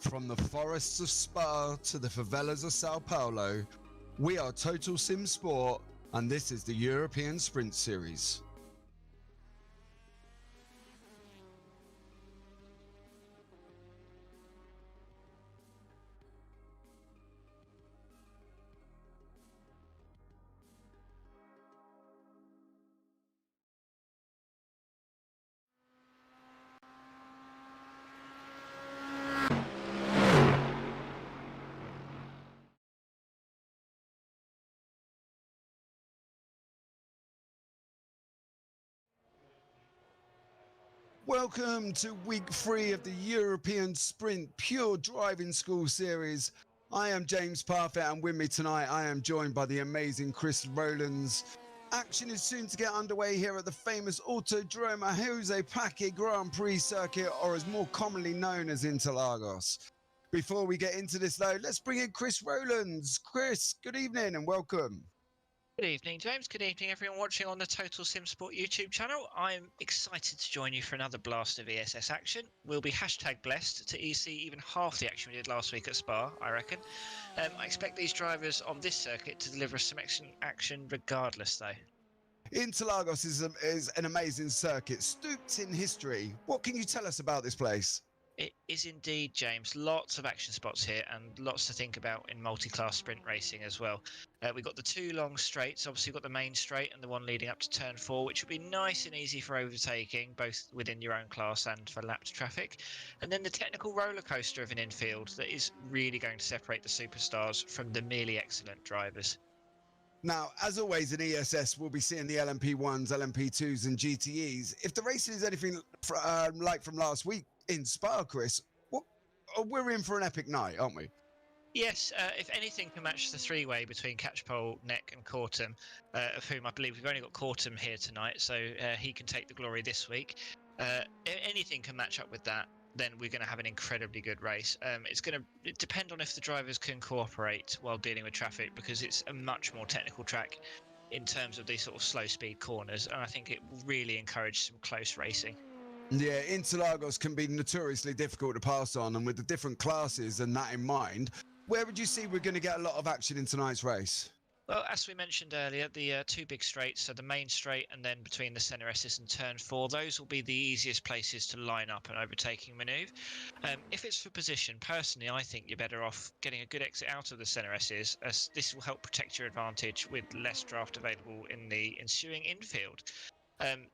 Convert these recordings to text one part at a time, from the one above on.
From the forests of Spa to the favelas of Sao Paulo, we are Total Sim Sport, and this is the European Sprint Series. Welcome to week 3 of the European Sprint Pure Driving School Series. I am James Parfitt, and with me tonight I am joined by the amazing Chris Rowlands. Action is soon to get underway here at the famous Autódromo José Grand Prix circuit, or as more commonly known as Interlagos. Before we get into this though, let's bring in Chris Rowlands. Chris, good evening and welcome. Good evening, James. Good evening, everyone watching on the Total Sim Sport YouTube channel. I'm excited to join you for another blast of ESS action. We'll be #blessed to see even half the action we did last week at Spa, I reckon. I expect these drivers on this circuit to deliver some excellent action regardless, though. Interlagos is an amazing circuit, steeped in history. What can you tell us about this place? It is indeed, James. Lots of action spots here and lots to think about in multi-class sprint racing as well. We've got the two long straights. Obviously, we've got the main straight and the one leading up to turn 4, which will be nice and easy for overtaking, both within your own class and for lapped traffic. And then the technical roller coaster of an infield that is really going to separate the superstars from the merely excellent drivers. Now, as always in ESS, we'll be seeing the LMP1s, LMP2s and GTEs. If the racing is anything like from last week in Spa, Chris, we're in for an epic night, aren't we? Yes, if anything can match the three-way between Catchpole, Neck and Cortum, of whom I believe we've only got Cortum here tonight, so he can take the glory this week. Anything can match up with that, then we're going to have an incredibly good race. It's going to depend on if the drivers can cooperate while dealing with traffic, because it's a much more technical track in terms of these sort of slow speed corners, and I think it will really encourage some close racing. Yeah, Interlagos can be notoriously difficult to pass on, and with the different classes and that in mind, where would you see we're going to get a lot of action in tonight's race? Well, as we mentioned earlier, the two big straights, so the main straight and then between the centre S's and turn 4, those will be the easiest places to line up an overtaking manoeuvre. If it's for position, personally, I think you're better off getting a good exit out of the centre S's, as this will help protect your advantage with less draft available in the ensuing infield.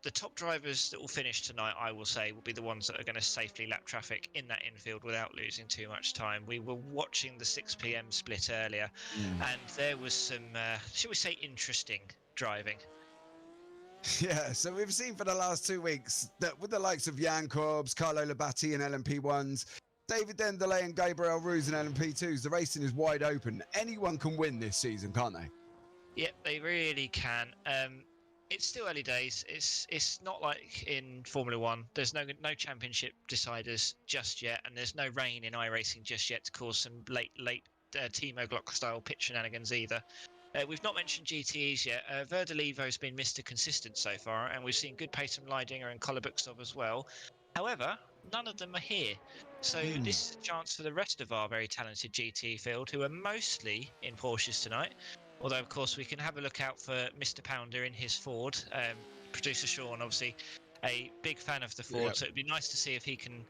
The top drivers that will finish tonight, I will say, will be the ones that are going to safely lap traffic in that infield without losing too much time. We were watching the 6 p.m. split earlier, and there was some, shall we say, interesting driving. Yeah, so we've seen for the last 2 weeks that with the likes of Jan Corbs, Carlo Labatti and LMP1s, David Dendelay and Gabriel Ruse and LMP2s, the racing is wide open. Anyone can win this season, can't they? Yep, they really can. It's still early days. It's not like in Formula 1. There's no championship deciders just yet, and there's no rain in iRacing just yet to cause some late Timo Glock style pit shenanigans either. We've not mentioned GTEs yet. Verdelevo's been Mr. Consistent so far, and we've seen good Peyton Leidinger and Colin Buxtov as well. However, none of them are here. So this is a chance for the rest of our very talented GTE field, who are mostly in Porsches tonight. Although, of course, we can have a look out for Mr. Pounder in his Ford. Producer Sean, obviously, a big fan of the Ford, yep. So it'd be nice to see if he can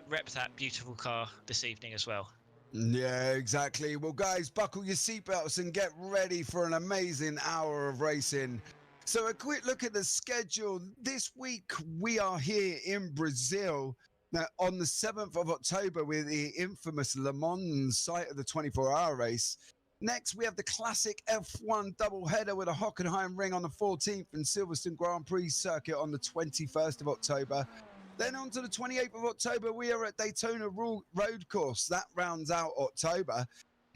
rep that beautiful car this evening as well. Yeah, exactly. Well, guys, buckle your seatbelts and get ready for an amazing hour of racing. So a quick look at the schedule. This week, we are here in Brazil. Now, on the 7th of October, with the infamous Le Mans site of the 24-hour race. Next, we have the classic F1 doubleheader with a Hockenheim Ring on the 14th and Silverstone Grand Prix circuit on the 21st of October. Then on to the 28th of October, we are at Daytona Road Course. That rounds out October.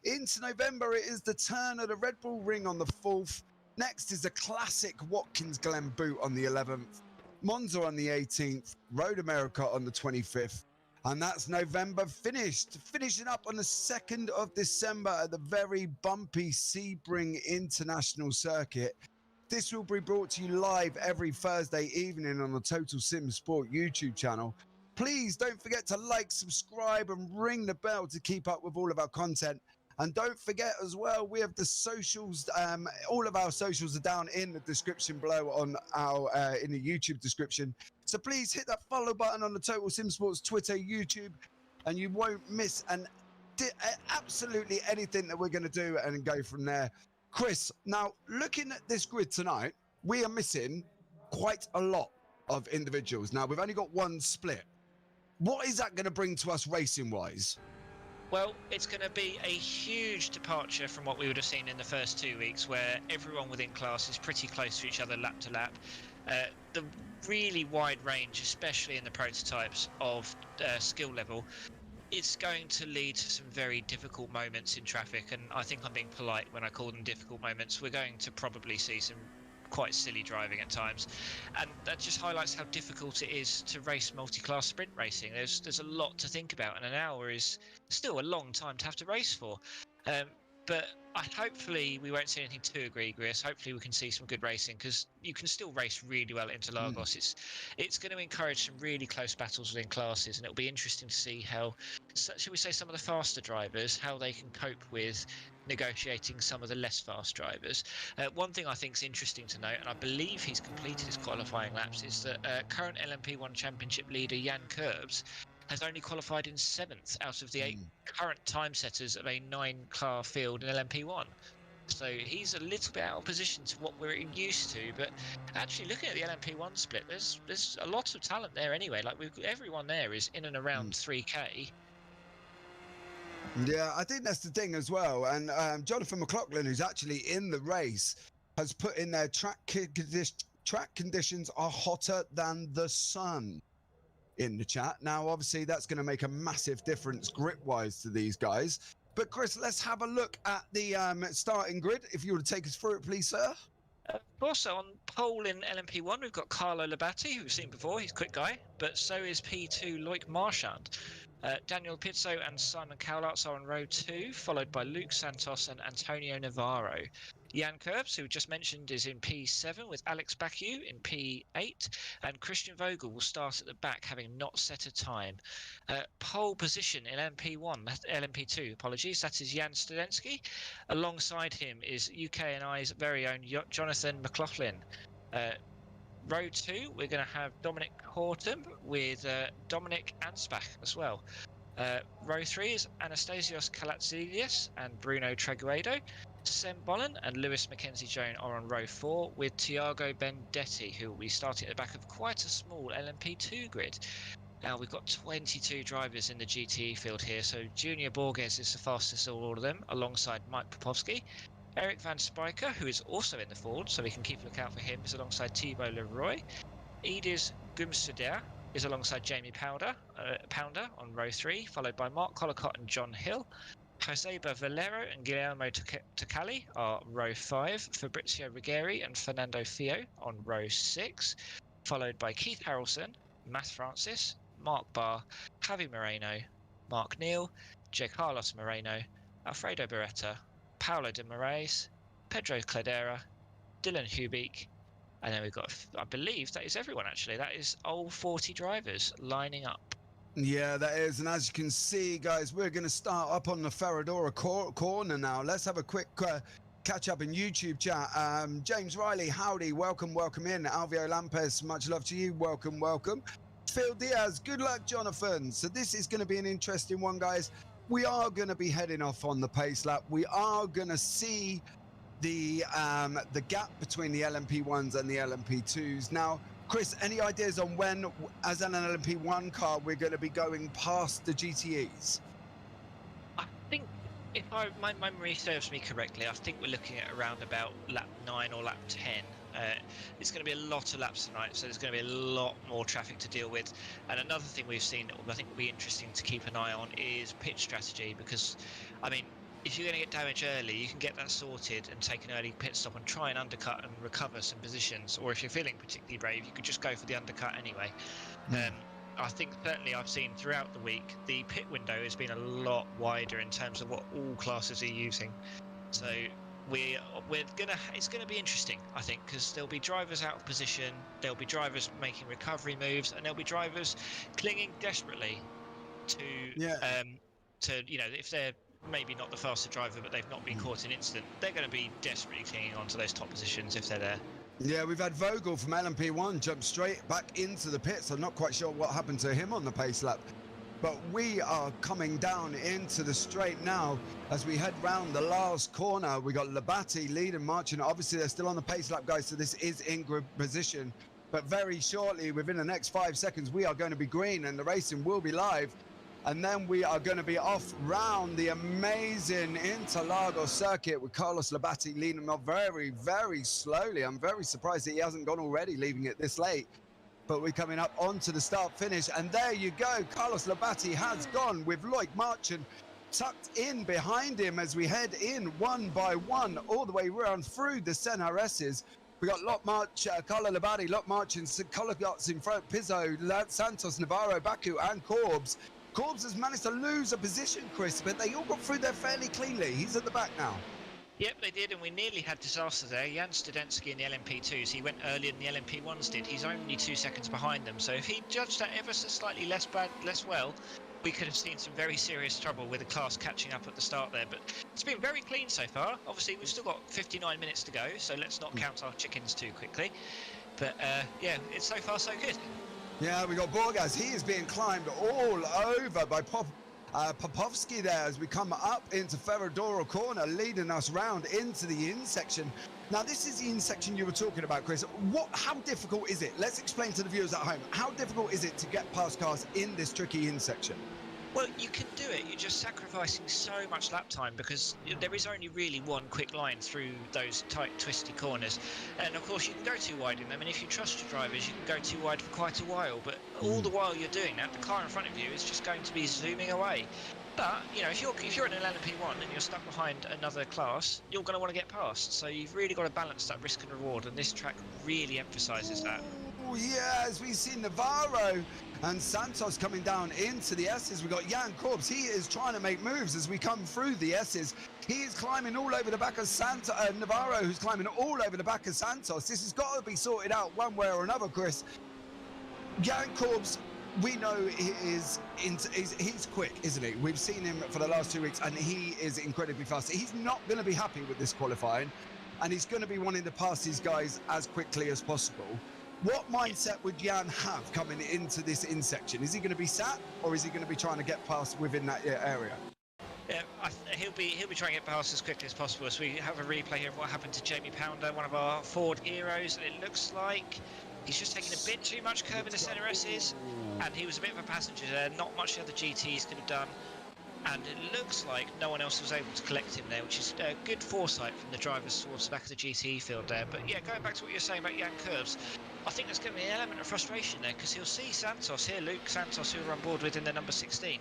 Into November, it is the turn of the Red Bull Ring on the 4th. Next is the classic Watkins Glen Boot on the 11th. Monza on the 18th. Road America on the 25th. And that's November finished. Finishing up on the 2nd of December at the very bumpy Sebring International Circuit. This will be brought to you live every Thursday evening on the Total Sim Sport YouTube channel. Please don't forget to like, subscribe, and ring the bell to keep up with all of our content. And don't forget as well, we have the socials. All of our socials are down in the description below on our in the YouTube description. So please hit that follow button on the Total Sim Sports Twitter, YouTube, and you won't miss absolutely anything that we're going to do and go from there. Chris, now looking at this grid tonight, we are missing quite a lot of individuals. Now we've only got one split. What is that going to bring to us racing-wise? Well, it's going to be a huge departure from what we would have seen in the first 2 weeks, where everyone within class is pretty close to each other lap to lap. The really wide range, especially in the prototypes of skill level, it's going to lead to some very difficult moments in traffic, and I think I'm being polite when I call them difficult moments. We're going to probably see some quite silly driving at times, and that just highlights how difficult it is to race multi-class sprint racing. There's a lot to think about, and an hour is still a long time to have to race for. But hopefully we won't see anything too egregious. Hopefully we can see some good racing, because you can still race really well at Interlagos. It's going to encourage some really close battles within classes, and it'll be interesting to see how, shall we say, some of the faster drivers, how they can cope with negotiating some of the less fast drivers. One thing I think is interesting to note, and I believe he's completed his qualifying laps, is that current LMP1 championship leader Jan Kurbs has only qualified in 7th out of the 8 current time setters of a 9-car field in LMP1. So he's a little bit out of position to what we're used to. But actually, looking at the LMP1 split, there's a lot of talent there anyway. Like everyone there is in and around 3K. Yeah, I think that's the thing as well. And Jonathan McLaughlin, who's actually in the race, has put in their track conditions are hotter than the sun in the chat. Now, obviously, that's going to make a massive difference grip-wise to these guys. But, Chris, let's have a look at the starting grid. If you were to take us through it, please, sir. Also on pole in LMP1, we've got Carlo Labatti, who we've seen before. He's a quick guy. But so is P2 Loic Marchand. Daniel Pizzo and Simon Cowlarts are on row 2, followed by Luke Santos and Antonio Navarro. Jan Kurbs, who we just mentioned, is in P7 with Alex Bacu in P8, and Christian Vogel will start at the back, having not set a time. Pole position in LMP2, apologies, that is Jan Studensky. Alongside him is UK&I's very own Jonathan McLaughlin. Row 2, we're going to have Dominic Horton with Dominic Anspach as well. Row 3 is Anastasios Kalatzidis and Bruno Treguedo. Sam Bollen and Lewis Mackenzie-Jones are on row 4 with Tiago Bendetti, who will be starting at the back of quite a small LMP2 grid. Now, we've got 22 drivers in the GTE field here, so Junior Borges is the fastest of all of them, alongside Mike Popovsky. Eric Van Spijker, who is also in the Ford, so we can keep a lookout for him, is alongside Thibaut Leroy. Edis Gumsuder is alongside Jamie Pounder on row 3, followed by Mark Collicott and John Hill. Joseba Valero and Guillermo Tocali are row 5, Fabrizio Rigeri and Fernando Fio on row 6, followed by Keith Harrelson, Matt Francis, Mark Barr, Javi Moreno, Mark Neal, J. Carlos Moreno, Alfredo Beretta, Paulo de Moraes, Pedro Cladera, Dylan Hubeek, and then we've got, I believe that is everyone actually. That is all 40 drivers lining up. Yeah, that is. And as you can see, guys, we're going to start up on the Ferradura corner now. Let's have a quick catch up in YouTube chat. James Riley, howdy. Welcome in. Alvio Lampes, much love to you. Welcome. Phil Diaz, good luck, Jonathan. So this is going to be an interesting one, guys. We are going to be heading off on the pace lap. We are going to see the gap between the LMP1s and the LMP2s. Now, Chris, any ideas on when, as an LMP1 car, we're going to be going past the GTEs? I think, if my memory serves me correctly, I think we're looking at around about lap 9 or lap 10. It's going to be a lot of laps tonight, so there's going to be a lot more traffic to deal with. And another thing we've seen that I think will be interesting to keep an eye on is pitch strategy, because, I mean, if you're going to get damage early, you can get that sorted and take an early pit stop and try and undercut and recover some positions. Or if you're feeling particularly brave, you could just go for the undercut anyway. I think certainly I've seen throughout the week, the pit window has been a lot wider in terms of what all classes are using. So it's gonna be interesting, I think, because there'll be drivers out of position, there'll be drivers making recovery moves, and there'll be drivers clinging desperately to Yeah. if they're maybe not the faster driver, but they've not been caught in incident, they're going to be desperately clinging on to those top positions if they're there. Yeah, we've had Vogel from LMP1 jump straight back into the pits. I'm not quite sure what happened to him on the pace lap. But we are coming down into the straight now as we head round the last corner. We got Labate leading, marching. Obviously, they're still on the pace lap, guys, so this is in good position. But very shortly, within the next 5 seconds, we are going to be green and the racing will be live. And then we are going to be off round the amazing Interlagos circuit with Carlos Labate leading off very, very slowly. I'm very surprised that he hasn't gone already, leaving it this late. But we're coming up onto the start finish, and there you go. Carlos Labate has gone with Loic Marchand tucked in behind him as we head in one by one all the way around through the CNRSs. We got Carlo Labate, Loic Marchand, Colagots in front, Pizzo, Santos, Navarro, Baku, and Corbs. Corbs has managed to lose a position, Chris, but they all got through there fairly cleanly. He's at the back now. Yep, they did, and we nearly had disaster there. Jan Studensky in the LMP2s, he went earlier than the LMP1s did. He's only 2 seconds behind them, so if he judged that ever so slightly less well, we could have seen some very serious trouble with the class catching up at the start there. But it's been very clean so far. Obviously, we've still got 59 minutes to go, so let's not count our chickens too quickly. But yeah, it's so far so good. Yeah, we got Borgas. He is being climbed all over by Popovsky there as we come up into Ferradoro corner, leading us round into the in section. Now, this is the in section you were talking about, Chris. How difficult is it? Let's explain to the viewers at home. How difficult is it to get past cars in this tricky in section? Well, you can do it. You're just sacrificing so much lap time because there is only really one quick line through those tight, twisty corners. And of course, you can go too wide in them. And if you trust your drivers, you can go too wide for quite a while. But all the while you're doing that, the car in front of you is just going to be zooming away. But if you're in an LMP1 and you're stuck behind another class, you're going to want to get past. So you've really got to balance that risk and reward, and this track really emphasises that. Oh yeah, as we've seen Navarro and Santos coming down into the S's. We've got Jan Corbs. He is trying to make moves as we come through the S's. He is climbing all over the back of Navarro, who's climbing all over the back of Santos. This has got to be sorted out one way or another, Chris. Jan Corbs, we know he's quick, isn't he? We've seen him for the last 2 weeks, and he is incredibly fast. He's not going to be happy with this qualifying, and he's going to be wanting to pass these guys as quickly as possible. What mindset would Jan have coming into this in section? Is he going to be sat, or is he going to be trying to get past within that area? Yeah, he'll be trying to get past as quickly as possible. So we have a replay here of what happened to Jamie Pounder, one of our Ford heroes, and it looks like he's just taking a bit too much curve in the centre S's, and he was a bit of a passenger there. Not much the other GTs could have done, and it looks like no one else was able to collect him there, which is good foresight from the drivers towards the back of the GT field there. But yeah, going back to what you're saying about Jan Curbs, I think there's going to be an element of frustration there because he'll see Santos here, Luke Santos, who we're on board with in the number 16.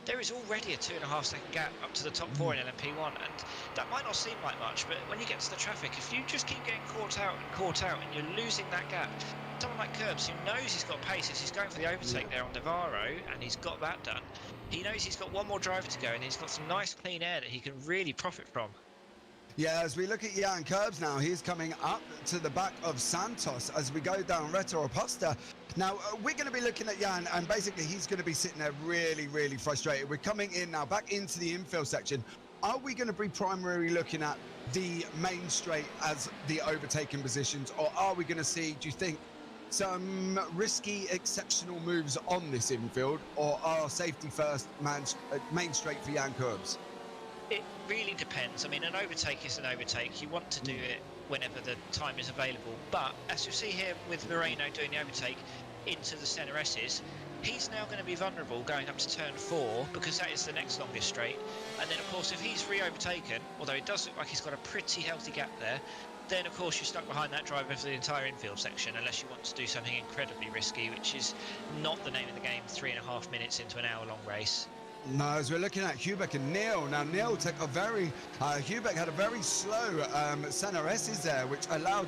There is already a 2.5 second gap up to the top 4 in LMP1, and that might not seem like much, but when you get to the traffic, if you just keep getting caught out and you're losing that gap, someone like Curbs, who knows he's got paces, he's going for the overtake there on Navarro, and he's got that done. He knows he's got one more driver to go, and he's got some nice clean air that he can really profit from. Yeah, as we look at Jan Curbs now, he's coming up to the back of Santos as we go down Reto Oposta. Now, we're going to be looking at Jan, and basically he's going to be sitting there really, really frustrated. We're coming in now back into the infill section. Are we going to be primarily looking at the main straight as the overtaking positions, or are we going to see, do you think, some risky, exceptional moves on this infield, or are safety first main straight for Jan Curbs? It really depends. I mean, an overtake is an overtake. You want to do it whenever the time is available. But as you see here with Moreno doing the overtake into the centre S's, he's now going to be vulnerable going up to turn 4 because that is the next longest straight. And then, of course, if he's re-overtaken, although it does look like he's got a pretty healthy gap there, then, of course, you're stuck behind that driver for the entire infield section unless you want to do something incredibly risky, which is not the name of the game 3.5 minutes into an hour-long race. No, as we're looking at Hubeck and Neil. Now, Neil took a Hubeck had a very slow centre S's there, which allowed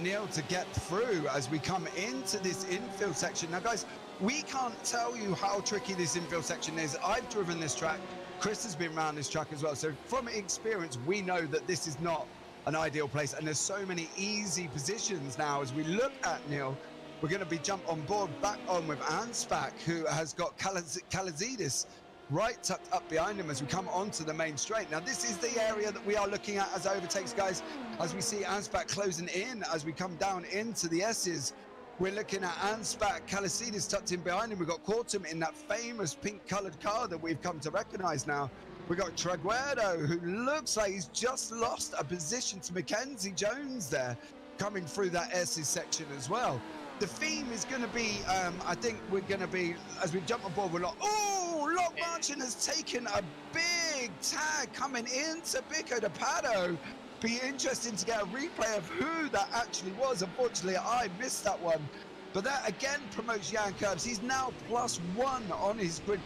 Neil to get through as we come into this infield section. Now, guys, we can't tell you how tricky this infield section is. I've driven this track Chris has been around this track as well. So from experience, we know that this is not an ideal place. And there's so many easy positions now as we look at Neil. We're going to be jump on board back on with Ansbach, who has got Kalazidis right tucked up behind him as we come onto the main straight. Now, this is the area that we are looking at as overtakes, guys, as we see Ansbach closing in as we come down into the S's. We're looking at Ansbach, Kalazidis tucked in behind him. We've got Quartum in that famous pink-coloured car that we've come to recognise now. We've got Traguero, who looks like he's just lost a position to Mackenzie Jones there, coming through that S's section as well. The theme is going to be, I think we're going to be, as we jump on board, we're like, oh, Lock Marchand has taken a big tag coming into Pico de Pato. Be interesting to get a replay of who that actually was. Unfortunately, I missed that one. But that again promotes Jan Kurbs. He's now +1 on his grid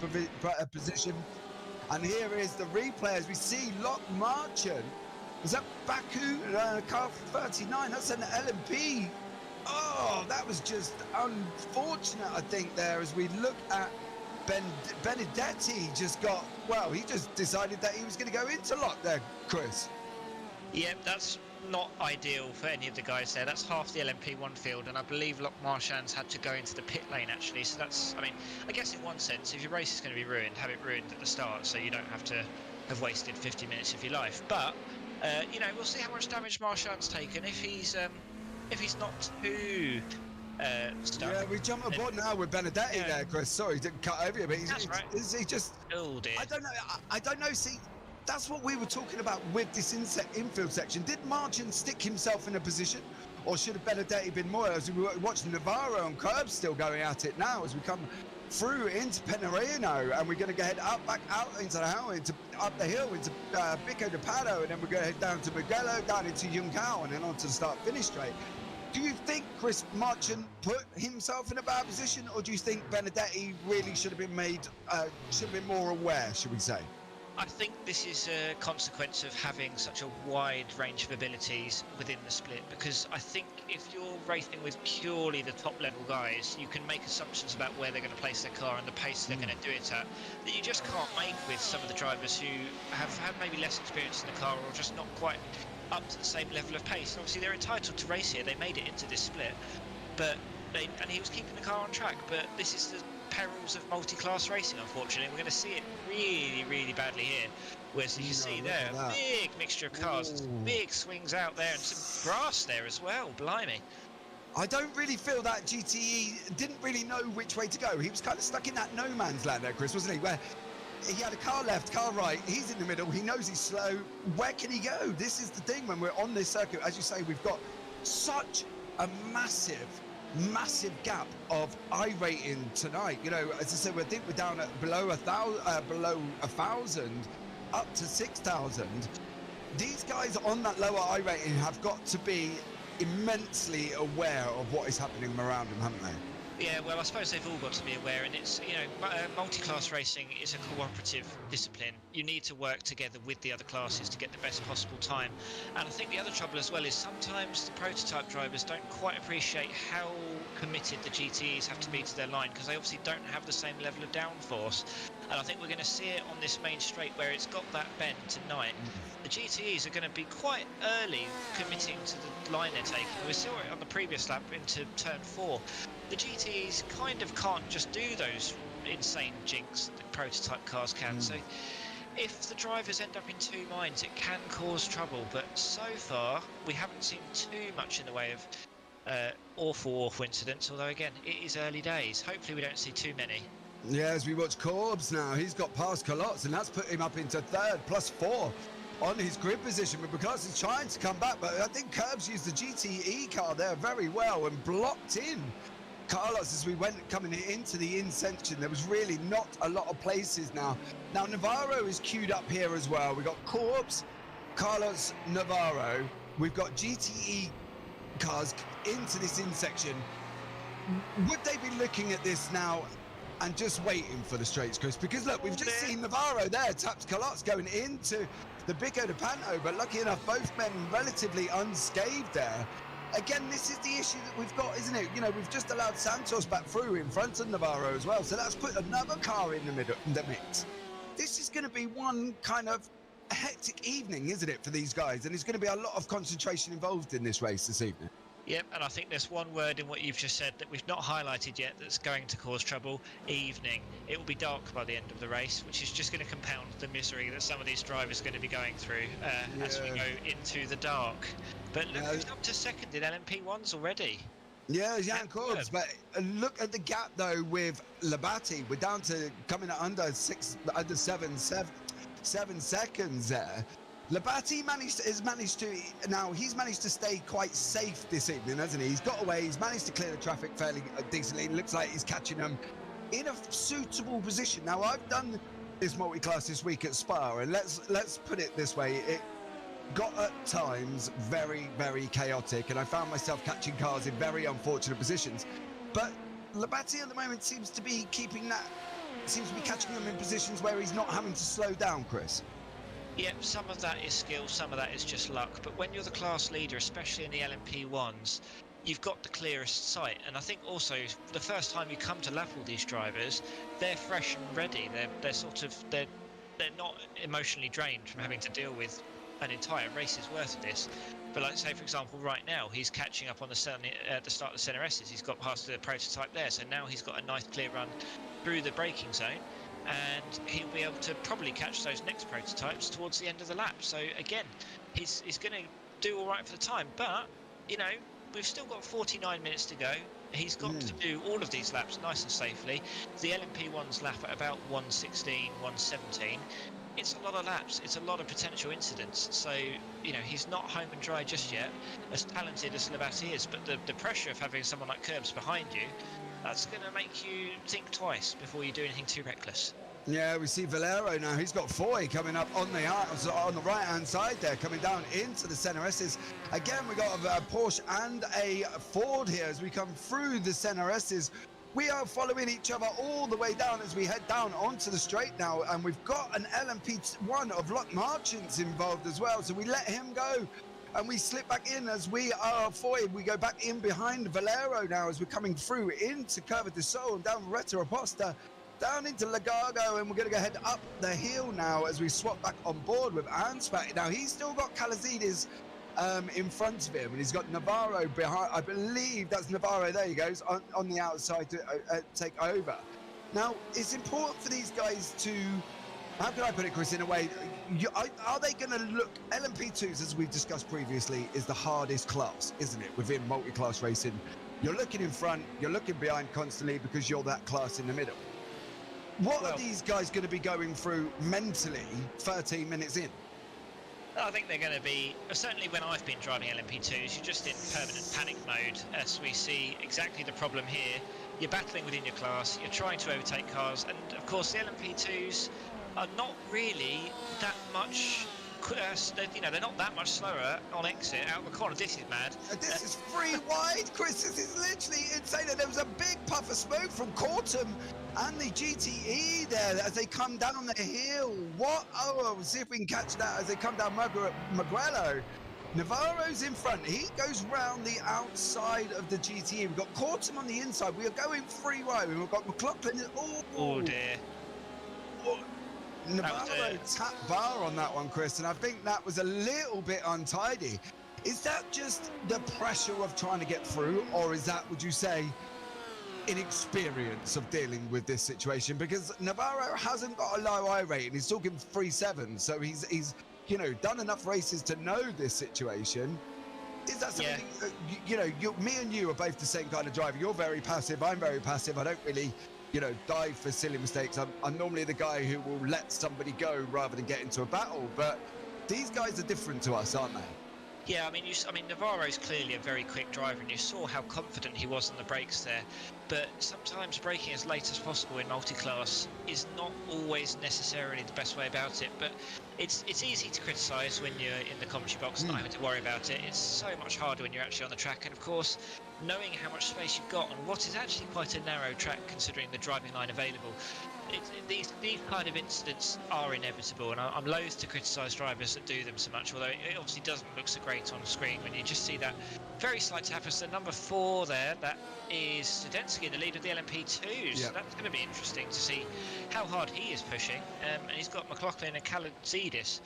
position. And here is the replay as we see Lock Marchand. Is that Baku, car 39? That's an LMP. Oh, that was just unfortunate, I think, there as we look at Benedetti just got, well, he just decided that he was going to go into lock there, Chris. Yeah, that's not ideal for any of the guys there. That's half the LMP1 field, and I believe Lock Marchand's had to go into the pit lane, actually. So that's, I mean, I guess in one sense, if your race is going to be ruined, have it ruined at the start so you don't have to have wasted 50 minutes of your life. But, you know, we'll see how much damage Marchand's taken. If he's not too stuck. Yeah, we jump aboard now with Benedetti there, Chris. Sorry, didn't cut over you, but is he just... Oh, dear. I don't know, see... That's what we were talking about with this infield section. Did Marchand stick himself in a position, or should have Benedetti been more? As we were watching Navarro and Curbs still going at it now as we come through into Penarino, and we're going to go head up, back out into the hill, up the hill into Pico de Pato, and then we're going to head down to Mugello, down into Junção, and then on to the start-finish straight. Do you think Chris Marchand put himself in a bad position, or do you think Benedetti really should have been more aware, should we say? I think this is a consequence of having such a wide range of abilities within the split, because I think if you're racing with purely the top level guys, you can make assumptions about where they're going to place their car and the pace they're going to do it at that you just can't make with some of the drivers who have had maybe less experience in the car or just not quite up to the same level of pace. And obviously they're entitled to race here, they made it into this split, but and he was keeping the car on track, but this is the perils of multi-class racing, unfortunately. We're going to see it really, really badly here. Whereas you can see there, a big mixture of cars, big swings out there, and some grass there as well. Blimey. I don't really feel that GTE didn't really know which way to go. He was kind of stuck in that no man's land there, Chris, wasn't he? Where he had a car left, car right, he's in the middle, he knows he's slow. Where can he go? This is the thing when we're on this circuit. As you say, we've got such a massive gap of I rating tonight. You know, as I said, I think we're down at below 1,000 up to 6,000. These guys on that lower I rating have got to be immensely aware of what is happening around them, haven't they? Yeah, well, I suppose they've all got to be aware, and it's, you know, multi-class racing is a cooperative discipline. You need to work together with the other classes to get the best possible time. And I think the other trouble as well is sometimes the prototype drivers don't quite appreciate how committed the GTEs have to be to their line, because they obviously don't have the same level of downforce. And I think we're going to see it on this main straight where it's got that bend tonight. The GTEs are going to be quite early committing to the line they're taking. We saw it on the previous lap into turn 4. The GTEs kind of can't just do those insane jinks that the prototype cars can. So if the drivers end up in two minds, it can cause trouble. But so far, we haven't seen too much in the way of awful incidents. Although, again, it is early days. Hopefully we don't see too many. Yeah, as we watch Corbs now, he's got past Calots, and that's put him up into third, +4 on his grid position. But because he's trying to come back, but I think Curbs used the GTE car there very well and blocked in Carlos as we went coming into the in section. There was really not a lot of places now. Now Navarro is queued up here as well. We've got Corbs, Carlos, Navarro. We've got GTE cars into this in section. Would they be looking at this now and just waiting for the straights, Chris? Because look, we've just seen Navarro there, taps Calots going into the Pico de Pato, but lucky enough, both men relatively unscathed there. Again, this is the issue that we've got, isn't it? You know, we've just allowed Santos back through in front of Navarro as well, so that's put another car in the middle, in the mix. this is going to be one kind of hectic evening, isn't it, for these guys? And there's going to be a lot of concentration involved in this race this evening. Yep, and I think there's one word in what you've just said that we've not highlighted yet that's going to cause trouble. Evening. It will be dark by the end of the race, which is just going to compound the misery that some of these drivers are going to be going through as we go into the dark. But look who's up to second in LMP1s already. Yeah, Jan Corbs, but look at the gap though with Labate. We're down to coming at under 7 seconds there. Labate has managed to stay quite safe this evening, hasn't he? He's got away, he's managed to clear the traffic fairly decently. It looks like he's catching them in a suitable position. Now, I've done this multi-class this week at Spa, and let's put it this way. It got at times very, very chaotic, and I found myself catching cars in very unfortunate positions. But Labate at the moment seems to be catching them in positions where he's not having to slow down, Chris. Yep, some of that is skill, some of that is just luck. But when you're the class leader, especially in the LMP1s, you've got the clearest sight. And I think also the first time you come to lap all these drivers, they're fresh and ready. They're not emotionally drained from having to deal with an entire race's worth of this. But like say for example right now he's catching up on the start of the Senna S's. He's got past the prototype there, so now he's got a nice clear run through the braking zone, and he'll be able to probably catch those next prototypes towards the end of the lap. So again, he's going to do all right for the time, but you know, we've still got 49 minutes to go. He's got to do all of these laps nice and safely. The LMP1's lap at about 1:16, 1:17. It's a lot of laps, it's a lot of potential incidents, so you know, he's not home and dry just yet, as talented as Labate is. But the pressure of having someone like Curbs behind you, that's going to make you think twice before you do anything too reckless. Yeah, we see Valero now. He's got Foy coming up on the right hand side there, coming down into the Senna S's. Again, we got a Porsche and a Ford here as we come through the Senna S's. We are following each other all the way down as we head down onto the straight now, and we've got an LMP1 of Lock Marchants involved as well, so we let him go and we slip back in as we are Foy. We go back in behind Valero now as we're coming through into Curva de Sol and down Retta Aposta, down into Lagargo, and we're going to go head up the hill now as we swap back on board with Anspat. Now he's still got Calazidis in front of him, and he's got Navarro behind. I believe that's Navarro. There he goes on the outside to take over. Now it's important for these guys to, how can I put it, Chris, in a way, are they going to look, LMP2s, as we've discussed previously, is the hardest class, isn't it, within multi-class racing? You're looking in front, you're looking behind constantly because you're that class in the middle. What are these guys going to be going through mentally 13 minutes in? I think they're going to be, certainly when I've been driving LMP2s, you're just in permanent panic mode, as we see exactly the problem here. You're battling within your class, you're trying to overtake cars, and of course the LMP2s are not really that much, they're not that much slower on exit out of the corner. This is mad. This is free wide, Chris. This is literally insane. And there was a big puff of smoke from Cortum and the GTE there as they come down the hill. What? Oh, we'll see if we can catch that as they come down Maguello. Navarro's in front. He goes round the outside of the GTE. We've got Cortum on the inside. We are going free wide. We've got McLaughlin. Oh dear. Navarro tapped bar on that one, Chris, and I think that was a little bit untidy. Is that just the pressure of trying to get through, or is that, would you say, inexperience of dealing with this situation? Because Navarro hasn't got a low I rating. He's talking 3.7, so he's you know, done enough races to know this situation. Is that something, me and you are both the same kind of driver. You're very passive, I'm very passive. I don't really, dive for silly mistakes. I'm normally the guy who will let somebody go rather than get into a battle. But these guys are different to us, aren't they? Yeah, I mean, Navarro's clearly a very quick driver, and you saw how confident he was on the brakes there. But sometimes braking as late as possible in multi-class is not always necessarily the best way about it. But it's easy to criticise when you're in the commentary box and not having to worry about it. It's so much harder when you're actually on the track. And of course, knowing how much space you've got on what is actually quite a narrow track considering the driving line available, these kind of incidents are inevitable, and I'm loath to criticise drivers that do them so much, although it obviously doesn't look so great on the screen when you just see that very slight tap. So number 4 there, that is Studensky in the lead of the LMP2, so that's going to be interesting to see how hard he is pushing, and he's got McLaughlin and Kaladzidis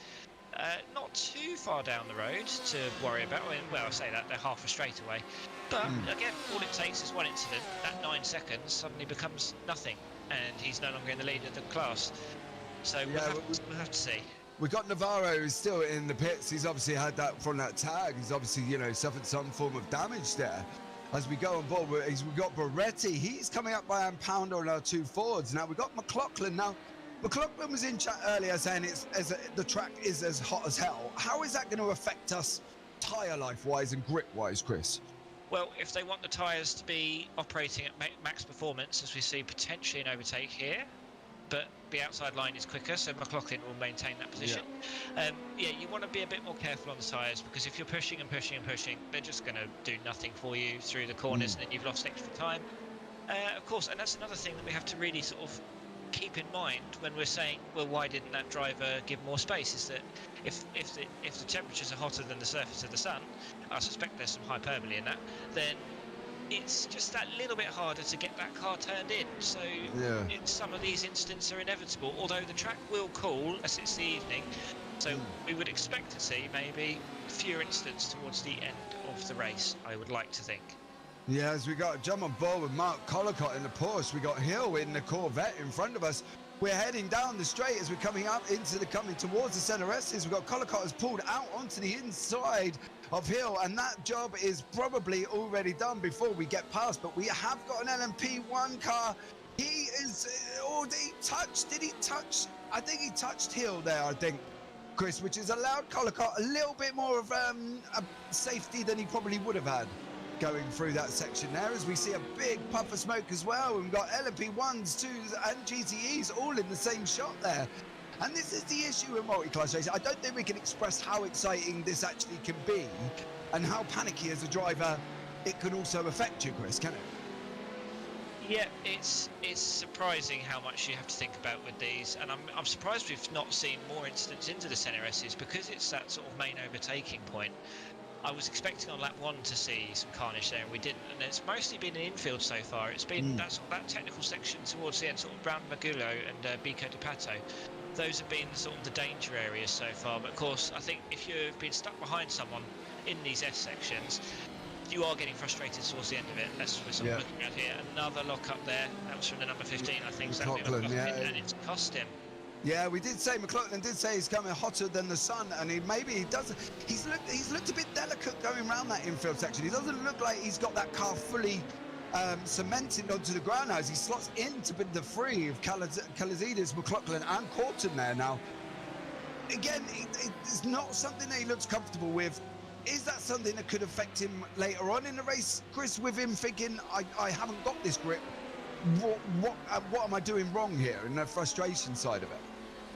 not too far down the road to worry about. Well, I say that, they're half a straightaway. But again, all it takes is one incident. That 9 seconds suddenly becomes nothing, and he's no longer in the lead of the class. So we'll have to see. We got Navarro, who's still in the pits. He's obviously had that from that tag. He's obviously, suffered some form of damage there. As we go on board, we've got Beretti. He's coming up by Pounder on our 2 Fords. Now we've got McLaughlin. Now, McLaughlin was in chat earlier saying the track is as hot as hell. How is that going to affect us tyre life-wise and grip-wise, Chris? Well, if they want the tyres to be operating at max performance, as we see potentially an overtake here, but the outside line is quicker, so McLaughlin will maintain that position. You want to be a bit more careful on the tyres, because if you're pushing and pushing and pushing, they're just going to do nothing for you through the corners, and then you've lost extra time. Of course, and that's another thing that we have to really sort of keep in mind when we're saying, well, why didn't that driver give more space, is that if the temperatures are hotter than the surface of the sun, I suspect there's some hyperbole in that, then it's just that little bit harder to get that car turned in. So some of these incidents are inevitable, although the track will cool as it's the evening, so we would expect to see maybe fewer incidents towards the end of the race, I would like to think. Yeah, as we got jump on board with Mark Collicott in the Porsche, we got Hill in the Corvette in front of us. We're heading down the straight as we're coming towards the center S's. We've got Collicott has pulled out onto the inside of Hill, and that job is probably already done before we get past. But we have got an LMP1 car. He is, did he touch? I think he touched Hill there, Chris, which has allowed Collicott a little bit more of a safety than he probably would have had going through that section there, as we see a big puff of smoke as well. We've got LMP1s, 2s and GTEs all in the same shot there. And this is the issue in multi-class racing. I don't think we can express how exciting this actually can be and how panicky as a driver it can also affect you, Chris, can it? Yeah, it's surprising how much you have to think about with these, and I'm surprised we've not seen more incidents into the center S's, because it's that sort of main overtaking point. I was expecting on lap 1 to see some carnage there, and we didn't. And it's mostly been in infield so far. It's been that technical section towards the end, sort of Brown Magulo and Bico de Pato. Those have been sort of the danger areas so far. But of course, I think if you've been stuck behind someone in these S sections, you are getting frustrated towards the end of it. That's what we're sort of looking at here. Another lock up there. That was from the number 15, I think. So and it's cost him. Yeah, we did say, McLaughlin did say he's coming hotter than the sun, and he's looked a bit delicate going around that infield section. He doesn't look like he's got that car fully cemented onto the ground now, as he slots into the three of Kaladzidis, McLaughlin and Corton there now. Again, it's not something that he looks comfortable with. Is that something that could affect him later on in the race, Chris, with him thinking, I haven't got this grip? What am I doing wrong here, and the frustration side of it?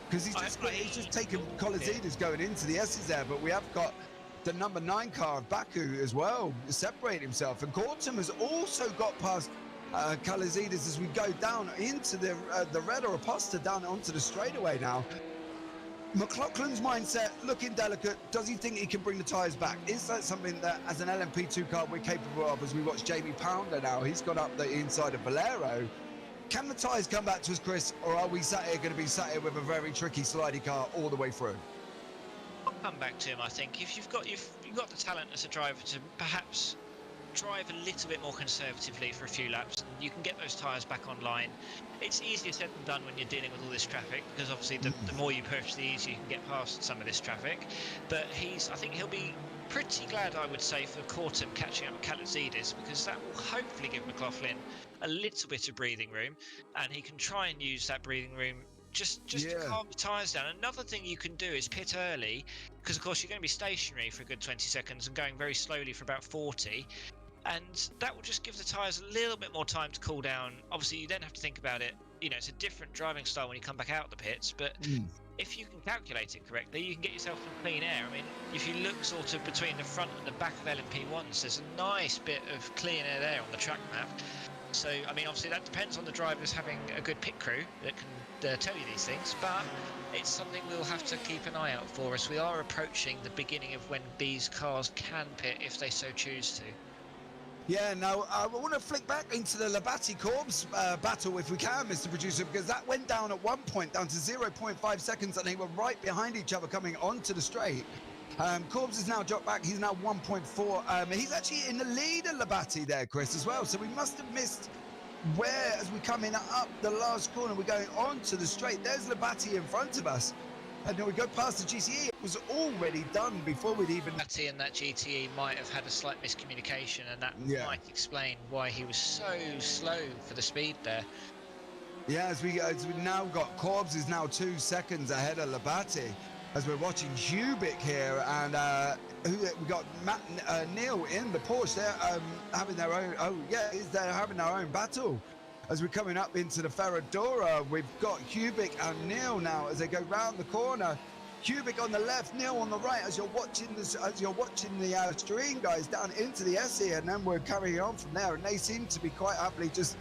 Because he's just taken Kaladzidis going into the S's there, but we have got the number 9 car of Baku as well separate himself, and Cortum has also got past Kaladzidis as we go down into the red or Aposta down onto the straightaway now. McLaughlin's mindset looking delicate. Does he think he can bring the tyres back? Is that something that, as an LMP2 car, we're capable of? As we watch Jamie Pounder now, he's got up the inside of Valero. Can the tyres come back to us, Chris, or are we going to be sat here with a very tricky slidey car all the way through? I'll come back to him. I think if you've got the talent as a driver to perhaps drive a little bit more conservatively for a few laps, and you can get those tyres back online. It's easier said than done when you're dealing with all this traffic, because obviously the more you push, the easier you can get past some of this traffic. But I think he'll be pretty glad, I would say, for Cortum catching up with Kaladzidis, because that will hopefully give McLaughlin a little bit of breathing room, and he can try and use that breathing room just to calm the tyres down. Another thing you can do is pit early, because of course you're going to be stationary for a good 20 seconds and going very slowly for about 40. And that will just give the tyres a little bit more time to cool down. Obviously, you then have to think about it. It's a different driving style when you come back out of the pits. But if you can calculate it correctly, you can get yourself some clean air. I mean, if you look sort of between the front and the back of LMP1s, there's a nice bit of clean air there on the track map. So, I mean, obviously that depends on the drivers having a good pit crew that can tell you these things, but it's something we'll have to keep an eye out for as we are approaching the beginning of when these cars can pit if they so choose to. Yeah, now I want to flick back into the Labate-Corbs battle if we can, Mr. Producer, because that went down at one point, down to 0.5 seconds, and they were right behind each other coming onto the straight. Corbs has now dropped back. He's now 1.4. He's actually in the lead of Labate there, Chris, as well. So we must have missed where, as we come in up the last corner, we're going onto the straight. There's Labate in front of us. And then we go past the GTE. It was already done before we'd even... Labate and that GTE might have had a slight miscommunication, and that might explain why he was so slow for the speed there. Yeah, as we now got Corbs is now 2 seconds ahead of Labate. As we're watching Hubik here, and we got Matt Neil in the Porsche. They're having their own. They're having their own battle. As we're coming up into the Ferradura, we've got Hubik and Neil now as they go round the corner. Hubik on the left, Neil on the right. As you're watching this, the stream, guys, down into the SE, and then we're carrying on from there. And they seem to be quite happily just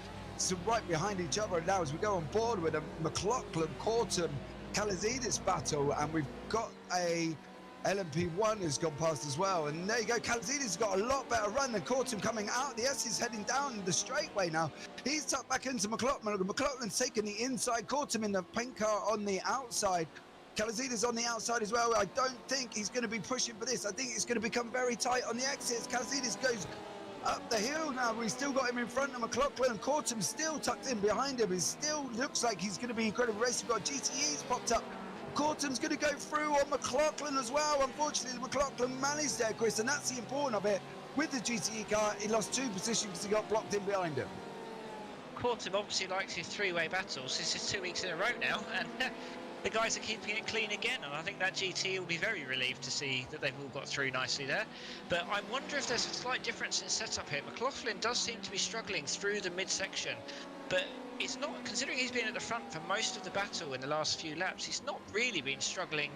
right behind each other now as we go on board with a McLaughlin, Corton, Kalazidis battle, and we've got a LMP1 has gone past as well, and there you go. Kalazidis has got a lot better run than Corton coming out. The S is heading down the straightway now. He's tucked back into McLaughlin. McLaughlin's taking the inside. Corton in the paint car on the outside. Kalazidis on the outside as well. I don't think he's going to be pushing for this. I think it's going to become very tight on the exits. Kalazidis goes up the hill now. We still got him in front of McLaughlin. Corton still tucked in behind him. It still looks like he's going to be incredible race. We've got GTE's popped up. Corton's going to go through on McLaughlin as well. Unfortunately, McLaughlin managed there, Chris, and that's the important of it. With the GTE car, he lost 2 positions because he got blocked in behind him. Corton obviously likes his three-way battles. This is 2 weeks in a row now, and the guys are keeping it clean again, and I think that GT will be very relieved to see that they've all got through nicely there. But I wonder if there's a slight difference in setup here. McLaughlin does seem to be struggling through the midsection, but it's not, considering he's been at the front for most of the battle in the last few laps, he's not really been struggling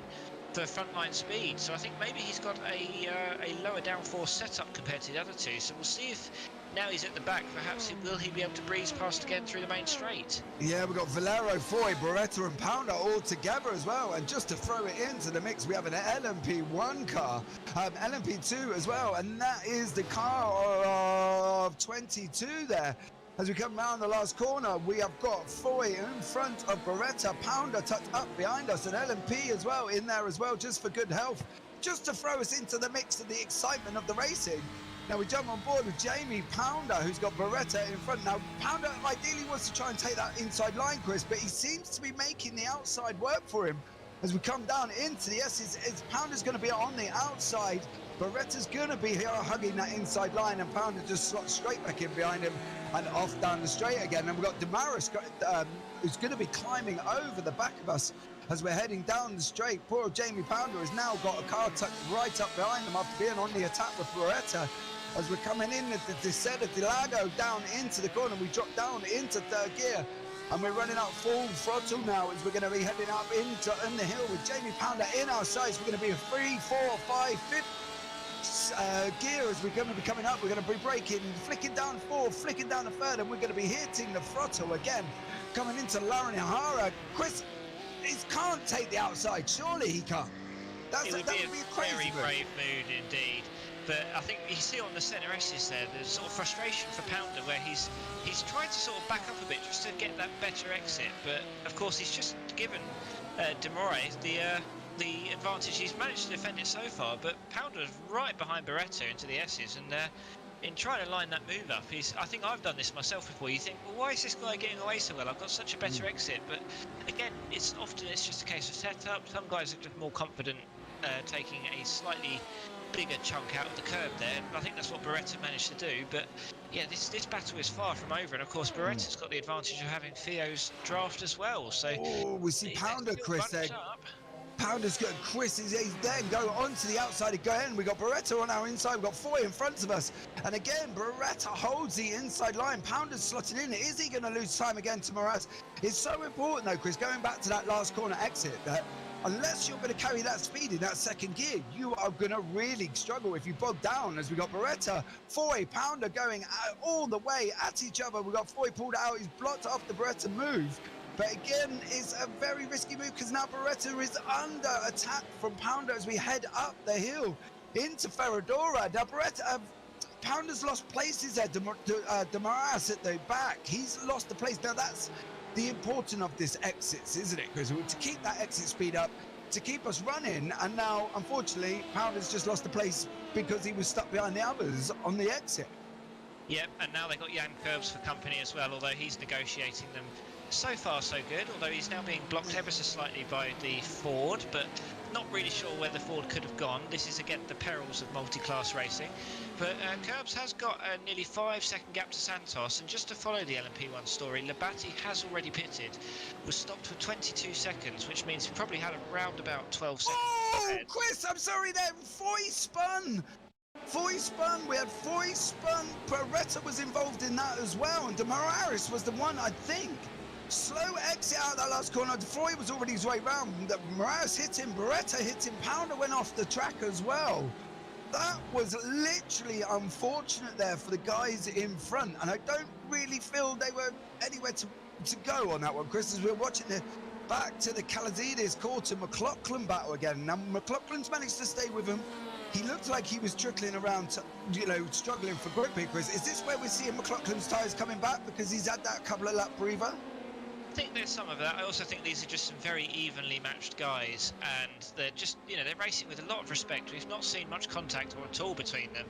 for frontline speed. So I think maybe he's got a lower downforce setup compared to the other two. So we'll see if now he's at the back, perhaps will he be able to breeze past again through the main straight? Yeah, we've got Valero, Foy, Beretta and Pounder all together as well. And just to throw it into the mix, we have an LMP1 car, LMP2 as well. And that is the car of 22 there. As we come around the last corner, we have got Foy in front of Beretta, Pounder tucked up behind us, and LMP as well in there as well, just for good health, just to throw us into the mix of the excitement of the racing. Now we jump on board with Jamie Pounder, who's got Beretta in front. Now Pounder ideally wants to try and take that inside line, Chris, but he seems to be making the outside work for him. As we come down into the S, Pounder's going to be on the outside. Beretta's going to be here hugging that inside line, and Pounder just slots straight back in behind him and off down the straight again. And we've got Damaris who's going to be climbing over the back of us as we're heading down the straight. Poor Jamie Pounder has now got a car tucked right up behind him after being on the attack with Beretta. As we're coming in at the Desceda de Lago down into the corner, we drop down into third gear. And we're running up full throttle now as we're going to be heading up in the hill with Jamie Pounder in our sights. We're going to be a 3, 4, 5, 5th gear as we're going to be coming up. We're going to be braking, flicking down 4, flicking down the 3rd, and we're going to be hitting the throttle again. Coming into Laranjahara. Chris, he can't take the outside. Surely he can't. That would be a crazy very brave mood indeed. But I think you see on the centre S's there, there's sort of frustration for Pounder where he's tried to sort of back up a bit just to get that better exit. But of course he's just given Demore the advantage. He's managed to defend it so far, but Pounder's right behind Beretta into the S's, and in trying to line that move up, I think I've done this myself before. You think, well, why is this guy getting away so well? I've got such a better exit. But again, it's just a case of setup. Some guys are just more confident taking a slightly bigger chunk out of the curb there, and I think that's what Beretta managed to do. But yeah, this battle is far from over, and of course Beretta's got the advantage of having Theo's draft as well. So we see Pounder, Chris, there. Pounder's got Chris is there and go onto the outside again. We got Beretta on our inside. We've got Foy in front of us, and again Beretta holds the inside line. Pounder's slotted in. Is he going to lose time again to Moraz? It's so important though, Chris, going back to that last corner exit, that unless you're going to carry that speed in that second gear, you are going to really struggle if you bog down. As we got Beretta, 4A Pounder going all the way at each other. We got Foy pulled out. He's blocked off the Beretta move. But again, it's a very risky move because now Beretta is under attack from Pounder as we head up the hill into Ferradura. Now Beretta, Pounder's lost places there. Demaras at the back. He's lost the place. Now that's the importance of this exits, isn't it? Because to keep that exit speed up, to keep us running, and now, unfortunately, Pounder's just lost the place because he was stuck behind the others on the exit. Yep, and now they've got Jan Curbs for company as well, although he's negotiating them. So far, so good, although he's now being blocked ever so slightly by the Ford, but not really sure where the Ford could have gone. This is, again, the perils of multi-class racing. But Curbs has got a nearly 5-second gap to Santos, and just to follow the LMP1 story, Labate has already pitted, was stopped for 22 seconds, which means he probably had around about 12 seconds. Oh, Chris, I'm sorry there. Foy spun. We had Foy spun. Beretta was involved in that as well, and Demarais was the one, I think. Slow exit out that last corner. Foy was already his way round. Moraes hit him. Beretta hit him. Pounder went off the track as well. That was literally unfortunate there for the guys in front. And I don't really feel they were anywhere to go on that one, Chris, as we're watching the back to the Kalazidis Quarter McLaughlin battle again. Now, McLaughlin's managed to stay with him. He looked like he was trickling around, struggling for grip here, Chris. Is this where we're seeing McLaughlin's tyres coming back because he's had that couple of lap breather? I think there's some of that. I also think these are just some very evenly matched guys, and they're just, they're racing with a lot of respect. We've not seen much contact or at all between them.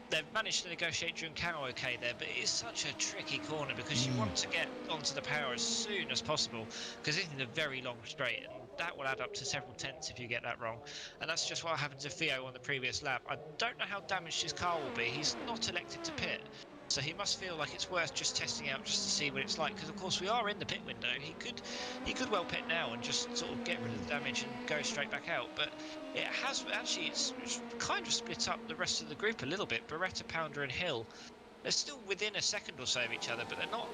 They've managed to negotiate Juncao okay there, but it is such a tricky corner because you want to get onto the power as soon as possible because this is a very long straight, and that will add up to several tenths if you get that wrong. And that's just what happened to Theo on the previous lap. I don't know how damaged his car will be. He's not elected to pit, so he must feel like it's worth just testing out just to see what it's like, because of course we are in the pit window. He could well pit now and just sort of get rid of the damage and go straight back out, but it has actually, it's kind of split up the rest of the group a little bit. Beretta, Pounder and Hill, they're still within a second or so of each other, but they're not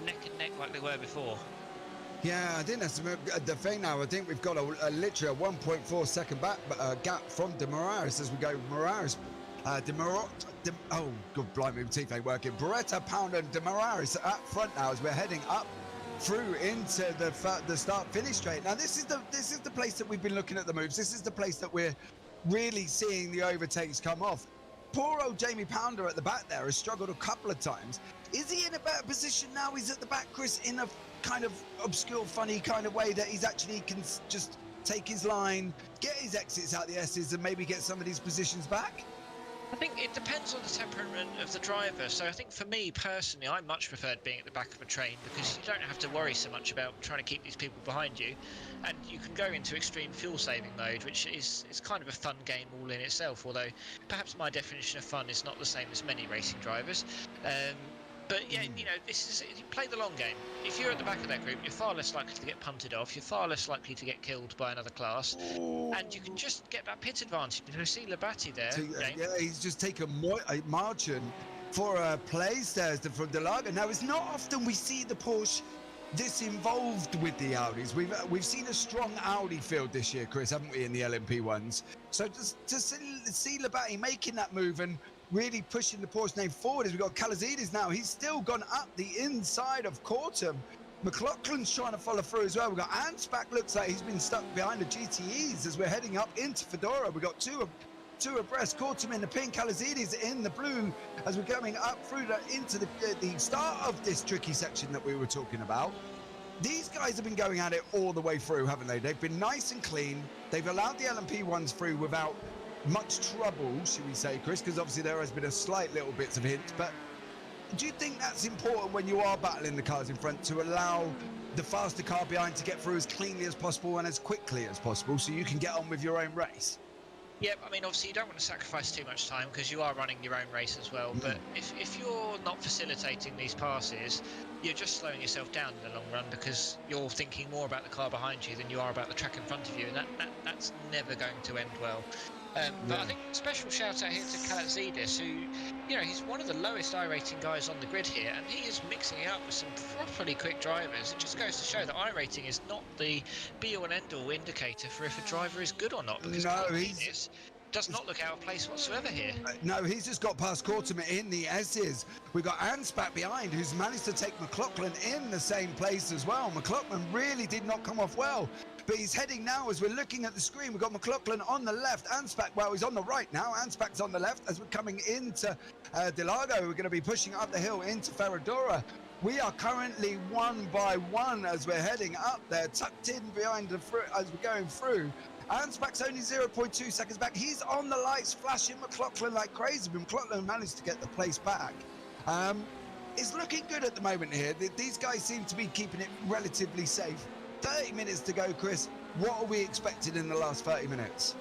neck and neck like they were before. Yeah, I think that's the thing now. I think we've got literally a 1.4 second gap from Demarais as we go. Moraes, oh, good blimey, teeth ain't working. Beretta, Pounder and Demarais up front now as we're heading up through into the start-finish straight. Now, this is the place that we've been looking at the moves. This is the place that we're really seeing the overtakes come off. Poor old Jamie Pounder at the back there has struggled a couple of times. Is he in a better position now? He's at the back, Chris, in a kind of obscure, funny kind of way that he's actually can just take his line, get his exits out the S's and maybe get some of these positions back? I think it depends on the temperament of the driver. So I think for me personally, I much preferred being at the back of a train because you don't have to worry so much about trying to keep these people behind you, and you can go into extreme fuel saving mode, which is kind of a fun game all in itself, although perhaps my definition of fun is not the same as many racing drivers. But yeah, this is, you play the long game. If you're at the back of that group, you're far less likely to get punted off. You're far less likely to get killed by another class, and you can just get that pit advantage. You see Labate there. Yeah, he's just taken a margin for a place there from Delaga. Now, it's not often we see the Porsche this involved with the Audis. We've seen a strong Audi field this year, Chris, haven't we, in the LMP1s? So just to see Labate making that move and really pushing the Porsche name forward as we've got Kalazidis now. He's still gone up the inside of Cortum. McLaughlin's trying to follow through as well. We've got Ansbach, looks like he's been stuck behind the GTEs as we're heading up into Fedora. We've got two abreast, Cortum in the pink, Kalazidis in the blue as we're going up through into the start of this tricky section that we were talking about. These guys have been going at it all the way through, haven't they? They've been nice and clean. They've allowed the LMP1s through without much trouble, should we say, Chris, because obviously there has been a slight little bits of hints, but do you think that's important when you are battling the cars in front to allow the faster car behind to get through as cleanly as possible and as quickly as possible so you can get on with your own race? Yep, I mean, obviously you don't want to sacrifice too much time because you are running your own race as well, but if you're not facilitating these passes, you're just slowing yourself down in the long run because you're thinking more about the car behind you than you are about the track in front of you, and that's never going to end well. But I think special shout out here to Kalazidis, who you know, he's one of the lowest iRating guys on the grid here, and he is mixing it up with some properly quick drivers. It just goes to show that iRating is not the be-all and end-all indicator for if a driver is good or not, because No, Calazidis does not look out of place whatsoever here. No, he's just got past Cortum in the S's. We've got Ansbach behind, who's managed to take McLaughlin in the same place as well. McLaughlin really did not come off well, but he's heading now as we're looking at the screen. We've got McLaughlin on the left, Ansbach, well, he's on the right now. Ansbach's on the left as we're coming into Delago. We're going to be pushing up the hill into Ferradura. We are currently 1 by 1 as we're heading up there, tucked in behind as we're going through. Ansbach's only 0.2 seconds back. He's on the lights, flashing McLaughlin like crazy, but McLaughlin managed to get the place back. It's looking good at the moment here. These guys seem to be keeping it relatively safe. 30 minutes to go, Chris. What are we expecting in the last 30 minutes?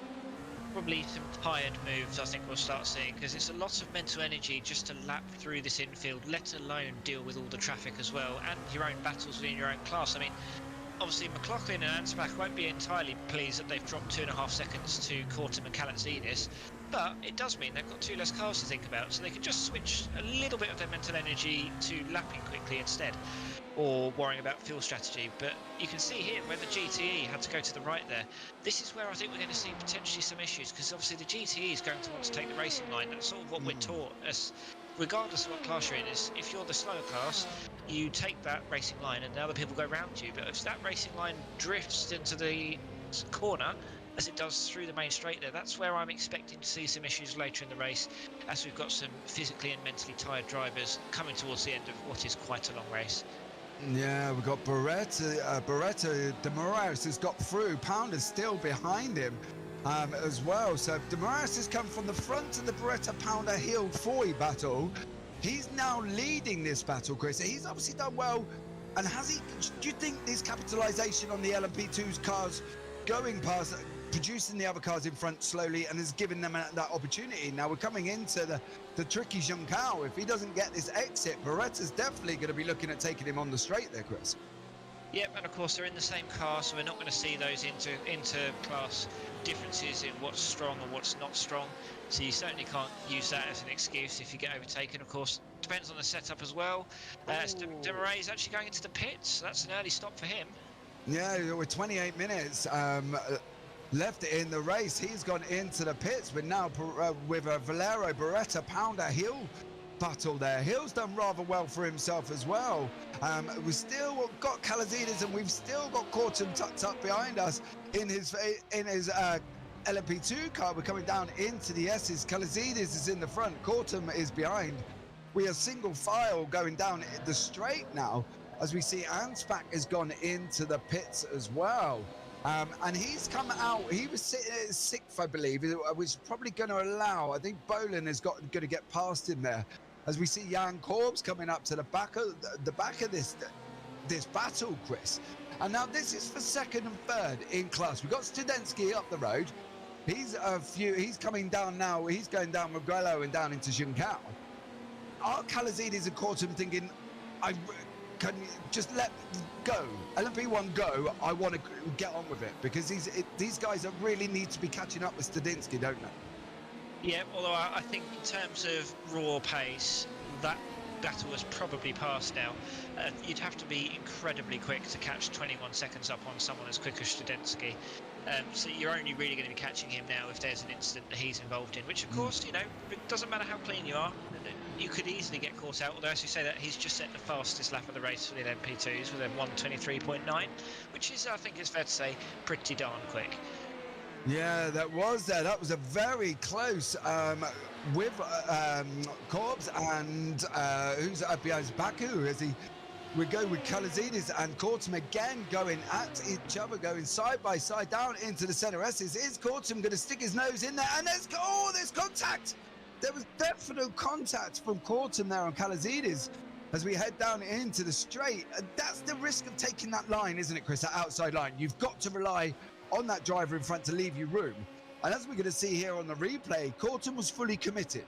Probably some tired moves, I think we'll start seeing, because it's a lot of mental energy just to lap through this infield, let alone deal with all the traffic as well, and your own battles within your own class. I mean, obviously McLaughlin and Ansbach won't be entirely pleased that they've dropped 2.5 seconds to Cortum and Calazidis, but it does mean they've got 2 less cars to think about, so they can just switch a little bit of their mental energy to lapping quickly instead, or worrying about fuel strategy. But you can see here where the GTE had to go to the right there. This is where I think we're going to see potentially some issues, because obviously the GTE is going to want to take the racing line. That's sort of what we're taught, as regardless of what class you're in, is if you're the slower class, you take that racing line and the other people go round you. But if that racing line drifts into the corner, as it does through the main straight there, that's where I'm expecting to see some issues later in the race, as we've got some physically and mentally tired drivers coming towards the end of what is quite a long race. Yeah, we've got Beretta, De Moraes has got through. Pounder's still behind him as well. So De Moraes has come from the front of the Beretta Pounder Hill 40 battle. He's now leading this battle, Chris. He's obviously done well. And do you think this capitalization on the LMP2's cars going past, producing the other cars in front slowly, and has given them that opportunity? Now we're coming into the tricky Junção. If he doesn't get this exit, Beretta's definitely going to be looking at taking him on the straight there, Chris. Yep, and of course they're in the same car, so we're not going to see those inter-class differences in what's strong and what's not strong. So you certainly can't use that as an excuse if you get overtaken. Of course, depends on the setup as well. De Moraes is actually going into the pits, so that's an early stop for him. Yeah, with 28 minutes left in the race, he's gone into the pits. But now with a Valero Beretta Pounder Hill battle there, Hill's done rather well for himself as well. We've still got Calazidis, and we've still got Cortum tucked up behind us in his LMP2 car. We're coming down into the S's. Calazidis is in the front, Cortum is behind. We are single file going down the straight now, as we see Ansbach has gone into the pits as well. And he's come out, he was sitting at 6th, I believe, which is probably going to allow, I think Bolin is going to get past him there, as we see Jan Korbs coming up to the back of this battle, Chris. And now this is for 2nd and 3rd in class. We've got Studensky up the road. He's coming down now. He's going down Mugello and down into Junção. Are Calazidis and Cortum thinking, can you just let go? LMP1 go. I want to get on with it, because these guys really need to be catching up with Studinsky, don't they? Yeah, although I think in terms of raw pace, that battle has probably passed now. You'd have to be incredibly quick to catch 21 seconds up on someone as quick as Studinsky. So you're only really going to be catching him now if there's an incident that he's involved in, which of course, you know, it doesn't matter how clean you are. You could easily get caught out, although as you say that, he's just set the fastest lap of the race for the LMP2s with a 1:23.9, which is, I think it's fair to say, pretty darn quick. Yeah, that was a very close with Korbs and who's up behind Baku, as we go with Calazidis and Cortum again going at each other, going side by side down into the center S's. Is Cortum going to stick his nose in there? And there's contact! There was definite contact from Cortum there on Calazidis as we head down into the straight. And that's the risk of taking that line, isn't it, Chris? That outside line. You've got to rely on that driver in front to leave you room. And as we're going to see here on the replay, Cortum was fully committed.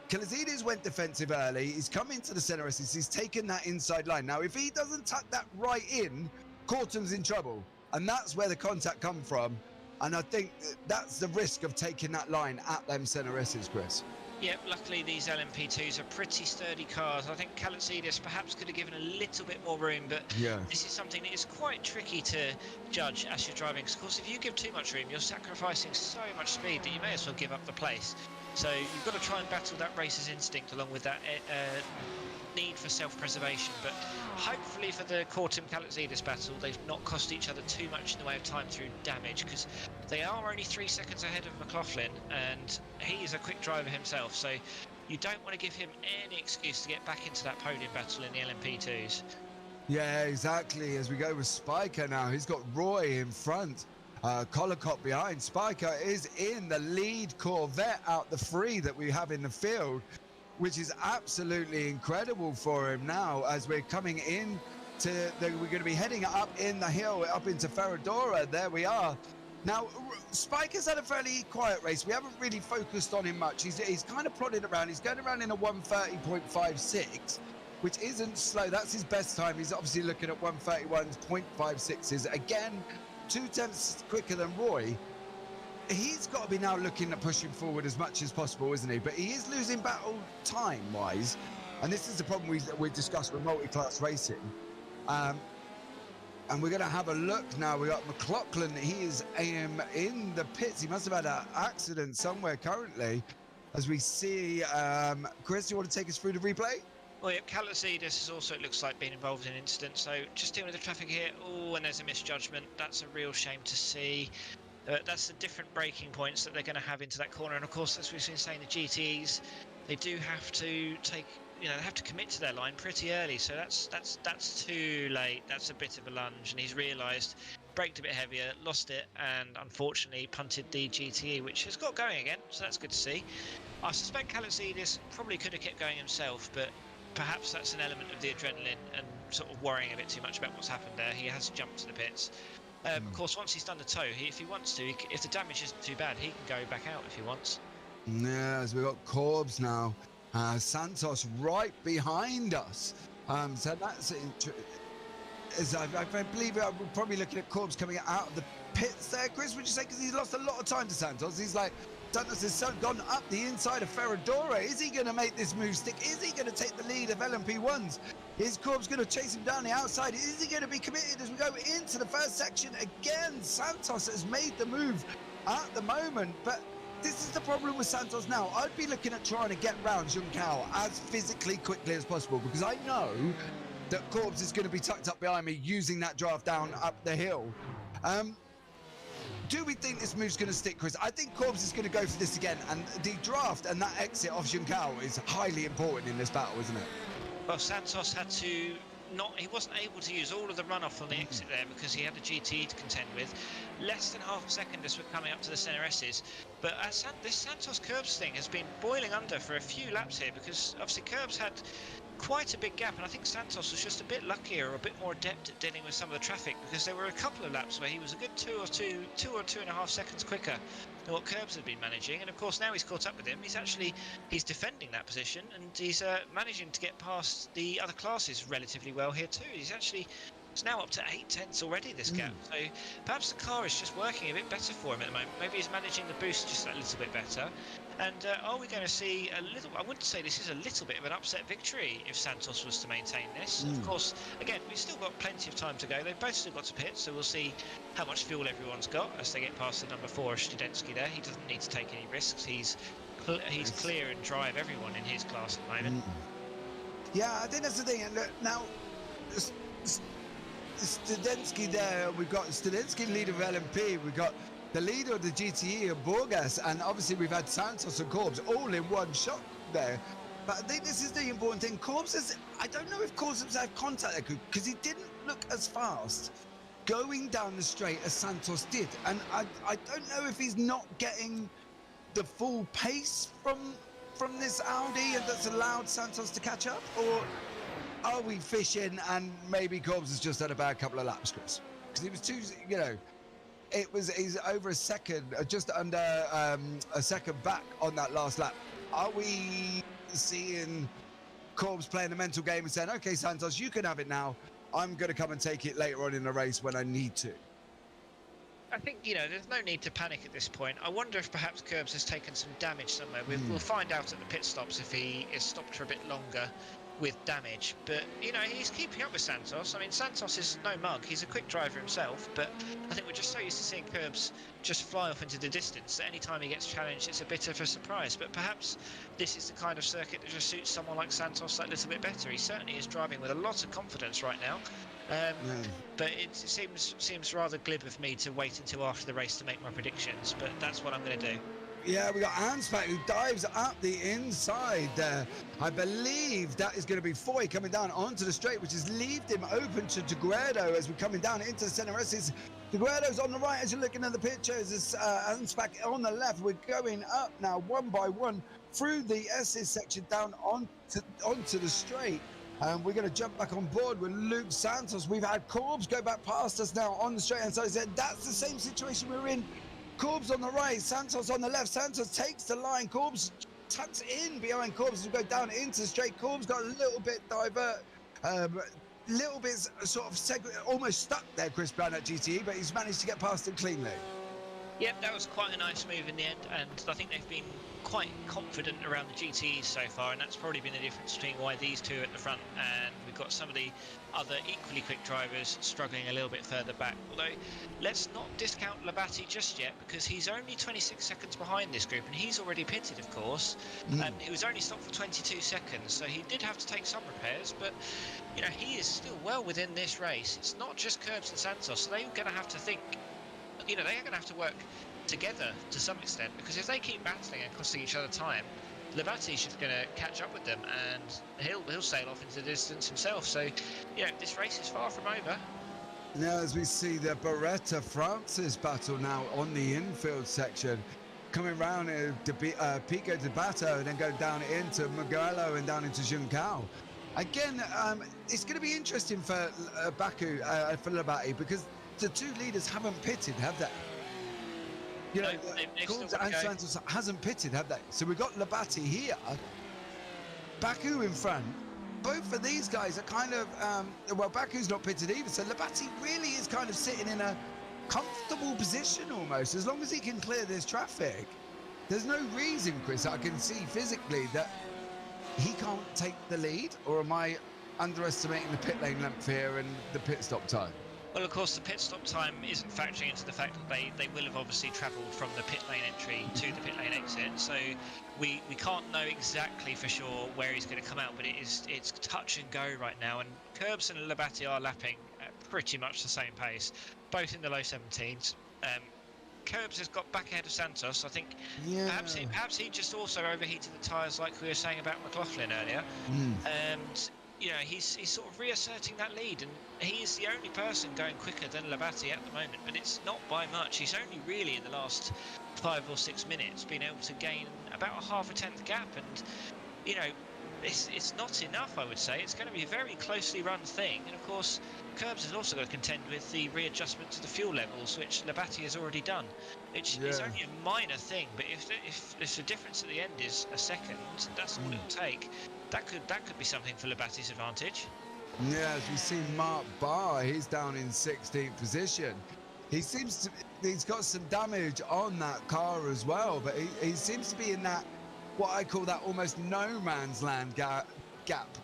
Calazidis went defensive early. He's come into the center S's. He's taken that inside line. Now, if he doesn't tuck that right in, Cortum's in trouble. And that's where the contact comes from. And I think that's the risk of taking that line at them center S's, Chris. Yep, luckily these LMP2s are pretty sturdy cars. I think Kalatzidis perhaps could have given a little bit more room, but Yeah. this is something that is quite tricky to judge as you're driving. Of course, if you give too much room, you're sacrificing so much speed that you may as well give up the place. So you've got to try and battle that racer's instinct along with that need for self-preservation. But hopefully for the Kortum Kalatzidis battle, they've not cost each other too much in the way of time through damage, because they are only 3 seconds ahead of McLaughlin, and he's a quick driver himself. So you don't want to give him any excuse to get back into that podium battle in the LMP2s. Yeah, exactly. As we go with Spiker now, he's got Roy in front. Collicott behind. Spiker is in the lead Corvette out the 3 that we have in the field, which is absolutely incredible for him now as we're coming in to we're going to be heading up in the hill up into Ferradura. There we are. Now, Spiker's had a fairly quiet race. We haven't really focused on him much. He's kind of plodded around. He's going around in a 1:30.56, which isn't slow. That's his best time. He's obviously looking at 1:31.56s. Again, 2 tenths quicker than Roy. He's got to be now looking at pushing forward as much as possible, isn't he? But he is losing battle time-wise. And this is the problem we discussed with multi-class racing. And we're going to have a look now. We got McLaughlin. He is in the pits. He must have had an accident somewhere currently. As we see, Chris, do you want to take us through the replay? Well, yeah, Kalatzidis has also, it looks like, been involved in an incident. So just dealing with the traffic here. Oh, and there's a misjudgment. That's a real shame to see. That's the different braking points that they're going to have into that corner. And of course, as we've been saying, the GTEs, they do have to take, they have to commit to their line pretty early. So that's too late. That's a bit of a lunge. And he's realised, braked a bit heavier, lost it, and unfortunately punted the GTE, which has got going again. So that's good to see. I suspect Kalatzidis probably could have kept going himself, but perhaps that's an element of the adrenaline and sort of worrying a bit too much about what's happened there. He has jumped to the pits. Of course, once he's done the tow, if he wants to, if the damage isn't too bad, he can go back out if he wants. Yeah, as we've got Corbs now. Santos right behind us. So that's I believe we're probably looking at Corbs coming out of the pits there, Chris, would you say? Because he's lost a lot of time to Santos. He's like, Santos has gone up the inside of Ferradura. Is he going to make this move stick? Is he going to take the lead of LMP1s? Is Corbs going to chase him down the outside? Is he going to be committed as we go into the first section? Again, Santos has made the move at the moment, but this is the problem with Santos now. I'd be looking at trying to get round Juncao as physically quickly as possible, because I know that Corbs is going to be tucked up behind me using that draft down up the hill. Do we think this move's going to stick, Chris? I think Corbs is going to go for this again, and the draft and that exit off Juncao is highly important in this battle, isn't it? Well, Santos had to he wasn't able to use all of the runoff on the exit there because he had a GT to contend with. Less than half a second as we're coming up to the centre S's. But this Santos Curbs thing has been boiling under for a few laps here, because obviously Curbs had quite a big gap, and I think Santos was just a bit luckier, or a bit more adept at dealing with some of the traffic, because there were a couple of laps where he was a good 2 or 2.5 seconds quicker than what Curbs had been managing. And of course now he's caught up with him. He's defending that position, and he's managing to get past the other classes relatively well here too. It's now up to 8 tenths already, this gap. So perhaps the car is just working a bit better for him at the moment. Maybe he's managing the boost just a little bit better. And are we going to see a little... I wouldn't say this is a little bit of an upset victory if Santos was to maintain this. Of course, again, we've still got plenty of time to go. They've both still got to pit, so we'll see how much fuel everyone's got as they get past the number 4, Studensky there. He doesn't need to take any risks. He's clear and drive everyone in his class at the moment. Yeah, I think that's the thing. And now, Studensky there, we've got Studensky, leader of LMP, we've got the leader of the GTE of Borgas, and obviously we've had Santos and Corbs all in one shot there. But I think this is the important thing. I don't know if Corbs has had contact there, because he didn't look as fast going down the straight as Santos did. And I don't know if he's not getting the full pace from this Audi, and that's allowed Santos to catch up, or are we fishing and maybe Corbs has just had a bad couple of laps, Chris? Because he was too, he's over a second, just under a second back on that last lap. Are we seeing Corbs playing the mental game and saying, okay, Santos, you can have it now. I'm going to come and take it later on in the race when I need to? I think, there's no need to panic at this point. I wonder if perhaps Curbs has taken some damage somewhere. We'll find out at the pit stops if he is stopped for a bit longer with damage. But, he's keeping up with Santos. I mean, Santos is no mug. He's a quick driver himself. But I think we're just so used to seeing Curbs just fly off into the distance that any time he gets challenged, it's a bit of a surprise. But perhaps this is the kind of circuit that just suits someone like Santos that little bit better. He certainly is driving with a lot of confidence right now. But it seems rather glib of me to wait until after the race to make my predictions, but that's what I'm going to do. Yeah, we got Anspack who dives up the inside there. I believe that is going to be Foy coming down onto the straight, which has left him open to Deguerdo as we're coming down into the centre. Deguerdo's on the right as you're looking at the pictures. It's Anspack on the left. We're going up now one by one through the S's section down onto the straight. And we're going to jump back on board with Luke Santos. We've had Corbs go back past us now on the straight hand side. That's the same situation we're in. Corbs on the right, Santos on the left. Santos takes the line. Corbs tucks in behind Corbs as we go down into the straight. Corbs got a little bit little bit sort of almost stuck there, Chris Brown at GTE, but he's managed to get past it cleanly. Yep, that was quite a nice move in the end, and I think they've been quite confident around the GTEs so far, and that's probably been the difference between why these two are at the front and we've got some of the other equally quick drivers struggling a little bit further back. Although, let's not discount Labate just yet, because he's only 26 seconds behind this group, and he's already pitted, of course. He was only stopped for 22 seconds, so he did have to take some repairs, but he is still well within this race. It's not just Curbs and Santos, so they're going to have to think. They are going to have to work together to some extent, because if they keep battling and costing each other time, Labate's just going to catch up with them, and he'll sail off into the distance himself. So, this race is far from over. Now, as we see the Beretta-Francis battle now on the infield section, coming round to Pico de Bato and then going down into Mugello and down into Juncao. Again, it's going to be interesting for Baku, for Labate, because the two leaders haven't pitted, have they? Corbs and Santos hasn't pitted, have they? So we've got Labate here, Baku in front. Both of these guys are kind of, Baku's not pitted either, so Labate really is kind of sitting in a comfortable position almost, as long as he can clear this traffic. There's no reason, Chris, I can see physically that he can't take the lead, or am I underestimating the pit lane length here and the pit stop time? Well, of course, the pit stop time isn't factoring into the fact that they will have obviously travelled from the pit lane entry to the pit lane exit. So we can't know exactly for sure where he's going to come out, but it's touch and go right now. And Curbs and Labate are lapping at pretty much the same pace, both in the low 17s. Curbs has got back ahead of Santos. I think perhaps he just also overheated the tyres, like we were saying about McLaughlin earlier. And he's sort of reasserting that lead, and he is the only person going quicker than Labate at the moment, but it's not by much. He's only really in the last 5 or 6 minutes been able to gain about a half a tenth gap, and it's not enough, I would say. It's going to be a very closely run thing, and of course Curbs has also got to contend with the readjustment to the fuel levels, which Labate has already done, which is only a minor thing, but if the difference at the end is a second, that's all it'll take. That could be something for Labate's advantage. Yeah, as we see Mark Barr, he's down in 16th position. He's got some damage on that car as well, but he seems to be in that, what I call that almost no man's land gap,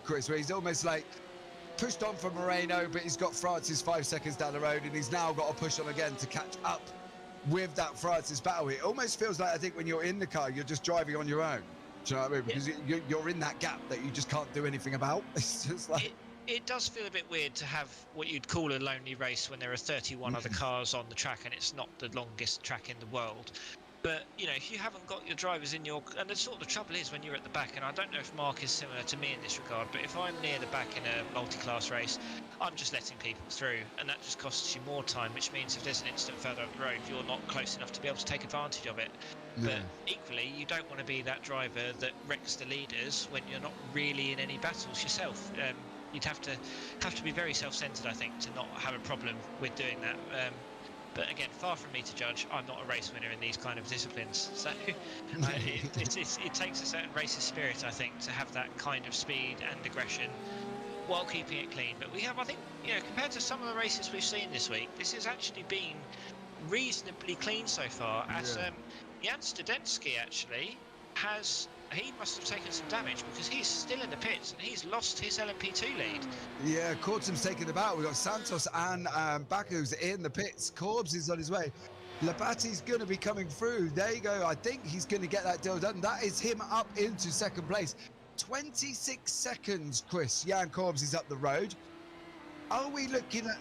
Chris, where he's almost like pushed on from Moreno, but he's got Francis 5 seconds down the road, and he's now got to push on again to catch up with that Francis battle. It almost feels like, I think, when you're in the car, you're just driving on your own. Do you know what I mean? Because you're in that gap that you just can't do anything about. It's just like... It does feel a bit weird to have what you'd call a lonely race when there are 31 other cars on the track and it's not the longest track in the world. But, if you haven't got your drivers in your... And the sort of trouble is when you're at the back, and I don't know if Mark is similar to me in this regard, but if I'm near the back in a multi-class race, I'm just letting people through, and that just costs you more time, which means if there's an incident further up the road, you're not close enough to be able to take advantage of it. But equally, you don't want to be that driver that wrecks the leaders when you're not really in any battles yourself. You'd have to be very self-centered, I think, to not have a problem with doing that. But again, far from me to judge. I'm not a race winner in these kind of disciplines, so it takes a certain racer's spirit, I think, to have that kind of speed and aggression while keeping it clean. But we have, I think, compared to some of the races we've seen this week, this has actually been reasonably clean so far. As Yeah. Jan Studensky actually he must have taken some damage because he's still in the pits and he's lost his LMP2 lead. Yeah, Corbson's taking the battle. We've got Santos and Baku's in the pits. Corbs is on his way. Labati's going to be coming through. There you go. I think he's going to get that deal done. That is him up into second place. 26 seconds, Chris. Jan Corbs is up the road. Are we looking at...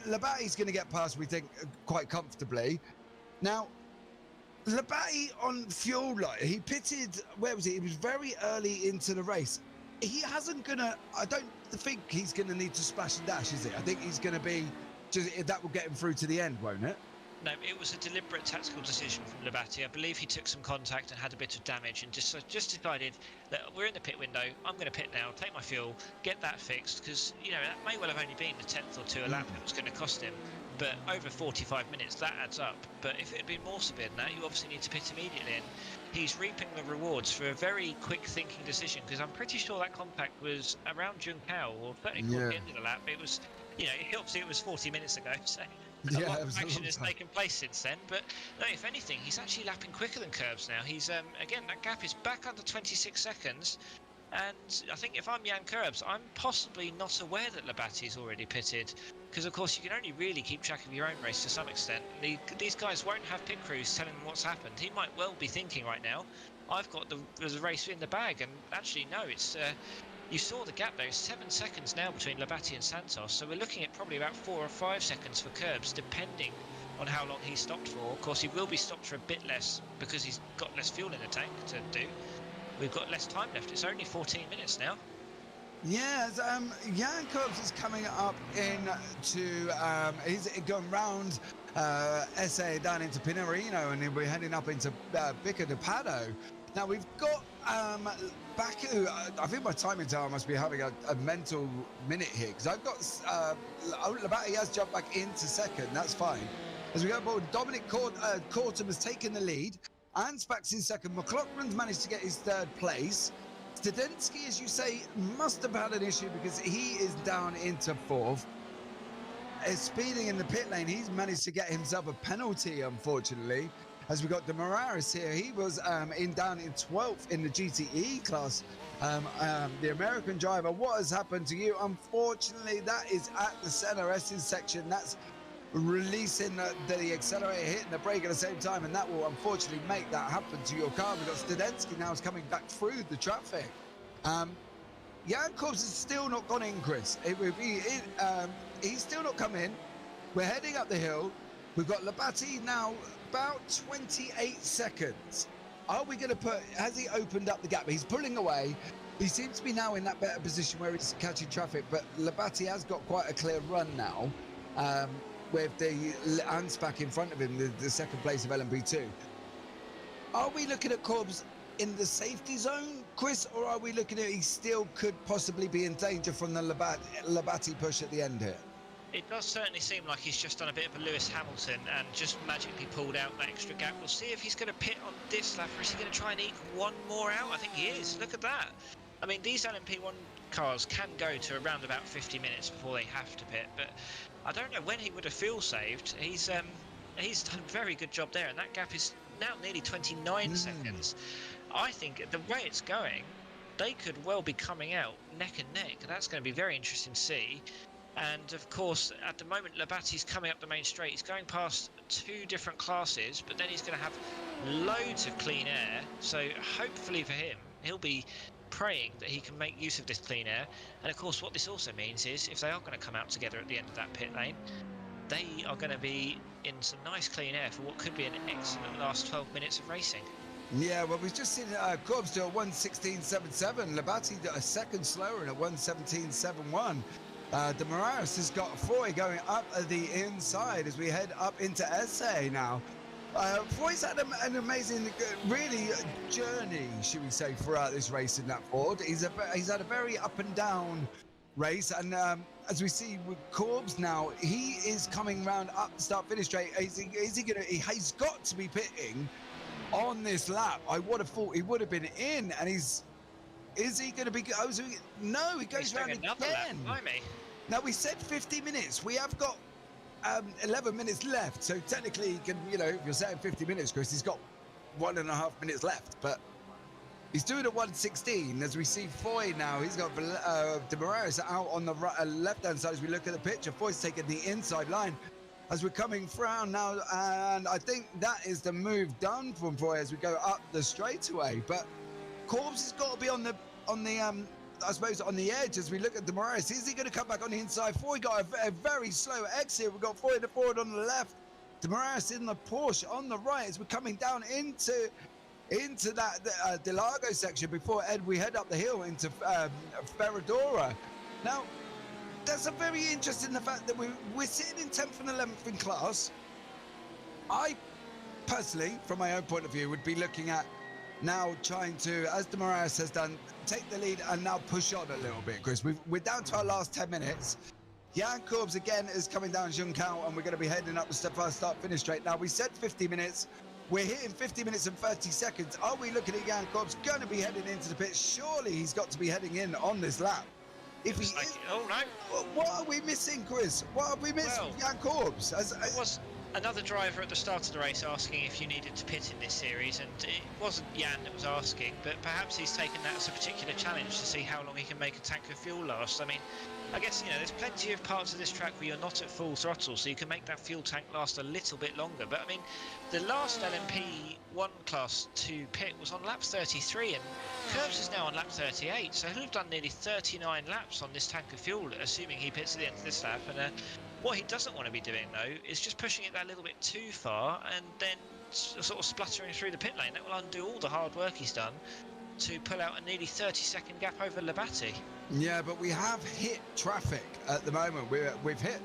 Labati's going to get past, we think, quite comfortably. Now, Labate on fuel light, he pitted, where was it? He was very early into the race. He hasn't gonna, I don't think he's gonna need to splash and dash, is it? I think he's gonna be, that will get him through to the end, won't it? No, it was a deliberate tactical decision from Labate. I believe he took some contact and had a bit of damage and just decided that we're in the pit window, I'm going to pit now, take my fuel, get that fixed, because, you know, that may well have only been the 10th or 2 a lap it was going to cost him. But over 45 minutes, that adds up. But if it had been more severe than that, you obviously need to pit immediately. And he's reaping the rewards for a very quick thinking decision, because I'm pretty sure that contact was around Junkao, or certainly towards the end of the lap. It was, you know, obviously it was 40 minutes ago, so a lot of action has taken place since then. But no, if anything, he's actually lapping quicker than Curbs now. He's, again, that gap is back under 26 seconds. And I think if I'm Jan Curbs, I'm possibly not aware that Labate's already pitted, because of course you can only really keep track of your own race to some extent. These guys won't have pit crews telling them what's happened. He might well be thinking right now, I've got the race in the bag, and actually no, it's you saw the gap there. It's 7 seconds now between Labate and Santos, so we're looking at probably about 4 or 5 seconds for Curbs, depending on how long he's stopped for. Of course, he will be stopped for a bit less because he's got less fuel in the tank to do. We've got less time left. It's only 14 minutes now. Yes, Jan Curbs is coming up he's going round SA down into Pinarino, and we're heading up into Bica de Pado. Now we've got Baku. I think my timing tower must be having a mental minute here, because I've got Labate has jumped back into second. That's fine. As we go forward, Dominic Cortum has taken the lead. Anspach's in second. McLaughlin's managed to get his third place. Studensky, as you say, must have had an issue because he is down into fourth. Speeding in the pit lane, he's managed to get himself a penalty, unfortunately. As we got De Moraes here, he was down in 12th in the GTE class. The American driver, what has happened to you? Unfortunately, that is at the center S section. That's releasing the accelerator, hitting the brake at the same time, and that will unfortunately make that happen to your car. We've got Studensky now is coming back through the traffic. Jan Curbs has still not gone in, Chris. He's still not come in. We're heading up the hill. We've got Labate now about 28 seconds. Are we going to has he opened up the gap? He's pulling away. He seems to be now in that better position where he's catching traffic, but Labate has got quite a clear run now. With the Anspach in front of him, the second place of LMP2. Are we looking at Curbs in the safety zone, Chris, or are we looking at he still could possibly be in danger from the Labate push at the end here? It does certainly seem like he's just done a bit of a Lewis Hamilton and just magically pulled out that extra gap. We'll see if he's going to pit on this lap, or is he going to try and eke one more out? I think he is. Look at that. I mean, these LMP1 cars can go to around about 50 minutes before they have to pit, but I don't know when he would have fuel saved. He's done a very good job there, and that gap is now nearly 29 seconds. I think the way it's going, they could well be coming out neck and neck. That's going to be very interesting to see. And of course, at the moment, Labate's coming up the main straight. He's going past 2 different classes, but then he's going to have loads of clean air. So hopefully for him, he'll be praying that he can make use of this clean air. And of course, what this also means is if they are going to come out together at the end of that pit lane, they are going to be in some nice clean air for what could be an excellent last 12 minutes of racing. Yeah, well, we've just seen Curbs do a 1:16.77. Labate a second slower in a 1:17.71. De Moraes has got Foy going up the inside as we head up into SA now. Foy's had an amazing, really journey, should we say, throughout this race in that Ford. He's had a very up and down race, and as we see with Curbs now, he is coming round up the start-finish straight. He's got to be pitting on this lap. I would have thought he would have been in, and is he going to be? No, he goes round again. Lap, now we said 50 minutes. We have got 11 minutes left. So technically he can, you know, if you're saying 50 minutes, Chris, he's got 1.5 minutes left. But he's doing a 1:16 as we see Foy now. He's got De Moraes out on the left-hand side as we look at the picture. Foy's taking the inside line as we're coming through now. And I think that is the move done from Foy as we go up the straightaway. But Corbs has got to be on the I suppose on the edge as we look at De Moraes. Is he going to come back on the inside? Foy got a very slow exit. We've got Foy the forward on the left. De Moraes in the Porsche on the right as we're coming down into that Delago section before we head up the hill into Ferradura. Now, that's a very interesting the fact that we're sitting in 10th and 11th in class. I personally, from my own point of view, would be looking at now trying to, as De Moraes has done, take the lead and now push on a little bit, Chris. We're down to our last 10 minutes. Jan Korbs again is coming down Juncal, and we're going to be heading up the start-finish straight. Now, we said 50 minutes. We're hitting 50 minutes and 30 seconds. Are we looking at Jan Korbs going to be heading into the pit? Surely he's got to be heading in on this lap. If he is, oh no! What are we missing, Chris? What have we missed with Jan Korbs? It was another driver at the start of the race asking if you needed to pit in this series, and it wasn't Jan that was asking, but perhaps he's taken that as a particular challenge to see how long he can make a tank of fuel last. I mean, I guess, you know, there's plenty of parts of this track where you're not at full throttle, so you can make that fuel tank last a little bit longer. But I mean, the last LMP1 Class 2 pit was on lap 33, and Curbs is now on lap 38, so he'll have done nearly 39 laps on this tank of fuel, assuming he pits at the end of this lap. And what he doesn't want to be doing, though, is just pushing it that little bit too far and then sort of spluttering through the pit lane. That will undo all the hard work he's done to pull out a nearly 30-second gap over Labate. Yeah, but we have hit traffic at the moment. We've hit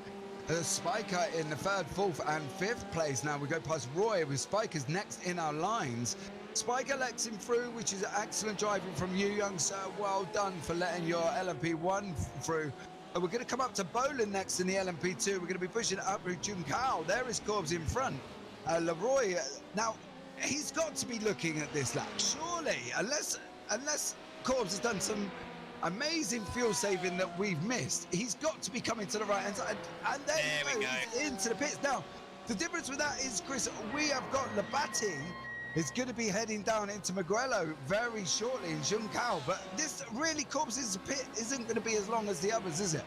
Spiker in the 3rd, 4th and 5th place. Now we go past Roy with Spiker's next in our lines. Spiker lets him through, which is excellent driving from you, young sir. Well done for letting your LMP1 through. We're going to come up to Boland next in the LMP2. We're going to be pushing it up with Juncal. There is Corbs in front. Leroy, now he's got to be looking at this lap, surely, unless Corbs has done some amazing fuel saving that we've missed. He's got to be coming to the right hand side, and then he's into the pits. Now, the difference with that is, Chris, we have got Labate is going to be heading down into Mugello very shortly in Juncal, but this really Corbs' pit isn't going to be as long as the others, is it?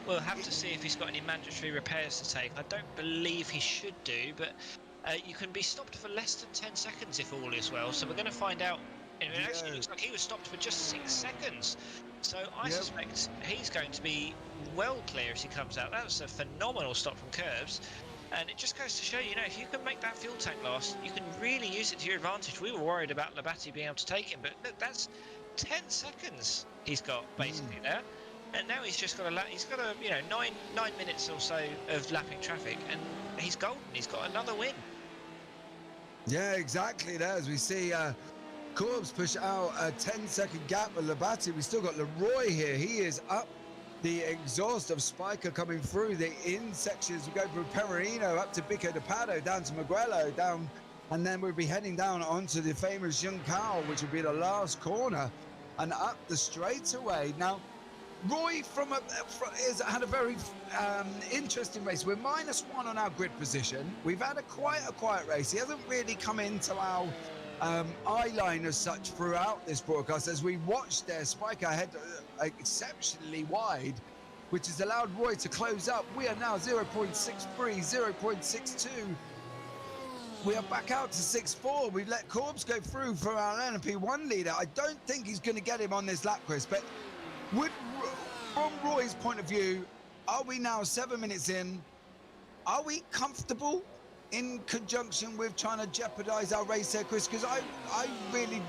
We'll have to see if he's got any mandatory repairs to take. I don't believe he should do, but you can be stopped for less than 10 seconds if all is well, so we're going to find out. It actually looks like he was stopped for just 6 seconds, so I suspect he's going to be well clear as he comes out. That was a phenomenal stop from Curbs, and it just goes to show, you know, if you can make that fuel tank last, you can really use it to your advantage. We were worried about Labate being able to take him, but look, that's 10 seconds he's got basically there, and now he's just got you know, nine minutes or so of lapping traffic, and he's golden. He's got another win. Yeah, exactly. There, as we see. Corbs push out a 10-second gap with Labate. We still got Leroy here. He is up the exhaust of Spiker coming through the in sections. We go from Perarino up to Bico de Pado, down to Mugello, down, and then we'll be heading down onto the famous Juncal, which will be the last corner, and up the straightaway. Now, Roy has had a very interesting race. We're -1 on our grid position. We've had quite a quiet race. He hasn't really come into our eye line as such throughout this broadcast as we watched their Spiker head exceptionally wide, which has allowed Roy to close up. We are now 0.63, 0.62. We are back out to 6.4. We've let Corbs go through for our LMP1 leader. I don't think he's going to get him on this lap, Chris, but from Roy's point of view, are we now 7 minutes in? Are we comfortable in conjunction with trying to jeopardize our race here, Chris? Because I really,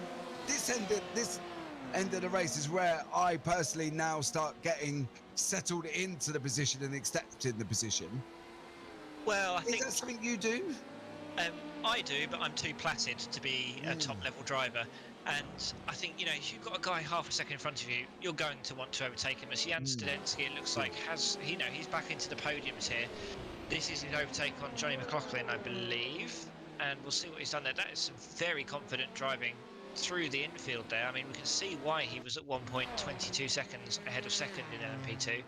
this end of the race is where I personally now start getting settled into the position and accepting the position. Well, I think... Is that something you do? I do, but I'm too platted to be a top-level driver. And I think, you know, if you've got a guy half a second in front of you, you're going to want to overtake him. As Jan Studensky, it looks like, he's back into the podiums here. This is his overtake on Johnny McLaughlin, I believe, and we'll see what he's done there. That is some very confident driving through the infield there. I mean, we can see why he was at 1.22 seconds ahead of second in LMP2.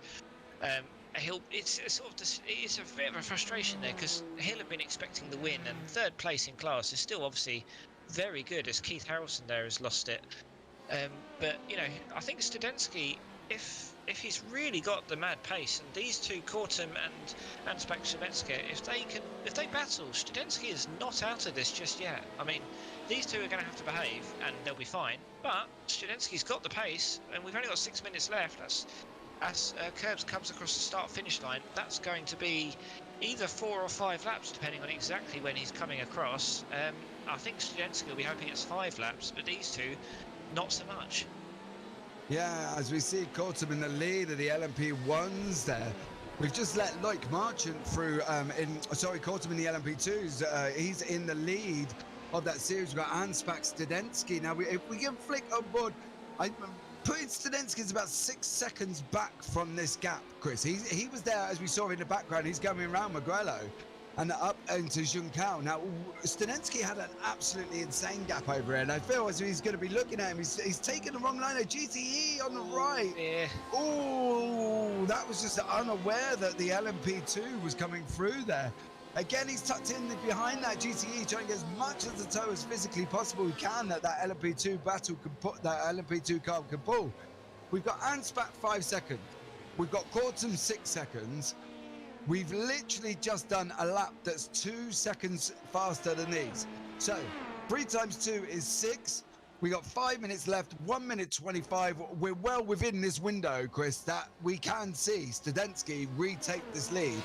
It's a sort of it's a bit of a frustration there because he'll have been expecting the win, and third place in class is still obviously very good, as Keith Harrelson there has lost it. But I think Studensky, if he's really got the mad pace, and these two, Kortum and Ansbach Shebetska, if they battle, Studensky is not out of this just yet. I mean, these two are going to have to behave, and they'll be fine. But Studensky's got the pace, and we've only got 6 minutes left. As Curbs comes across the start-finish line, that's going to be either 4 or 5 laps, depending on exactly when he's coming across. I think Studensky will be hoping it's 5 laps, but these two, not so much. Yeah, as we see Kortum in the lead of the LMP1s there. We've just let Loic Marchant through Kortum in the LMP2s. He's in the lead of that series. We've got Ansbach Studensky. Now, if we can flick on board, putting Studensky is about 6 seconds back from this gap, Chris. He was there, as we saw in the background. He's going around Magrello and up into Juncao. Now, Studensky had an absolutely insane gap over here, and I feel as he's going to be looking at him, he's taken the wrong line of GTE on the right. Yeah. Oh, that was just unaware that the LMP2 was coming through there. Again, he's tucked in behind that GTE, trying to get as much of the toe as physically possible he can that LMP2 battle can put, that LMP2 car can pull. We've got Ansbach 5 seconds. We've got Kortum 6 seconds. We've literally just done a lap that's 2 seconds faster than these. So 3 times 2 is 6. We got 5 minutes left, 1 minute 25. We're well within this window, Chris, that we can see Studensky retake this lead.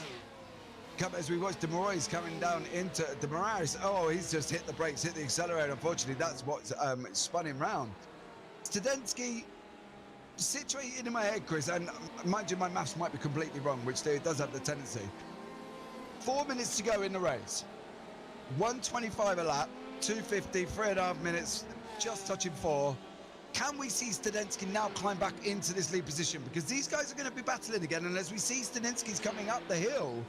As we watch De Moraes coming down into De Moraes. Oh, he's just hit the brakes, hit the accelerator. Unfortunately, that's what's spun him round. Studensky, situated in my head, Chris, and mind you, my maths might be completely wrong, which it does have the tendency. 4 minutes to go in the race. 125 a lap, 250, 3.5 minutes, just touching 4. Can we see Studensky now climb back into this lead position? Because these guys are going to be battling again, and as we see Studensky's coming up the hill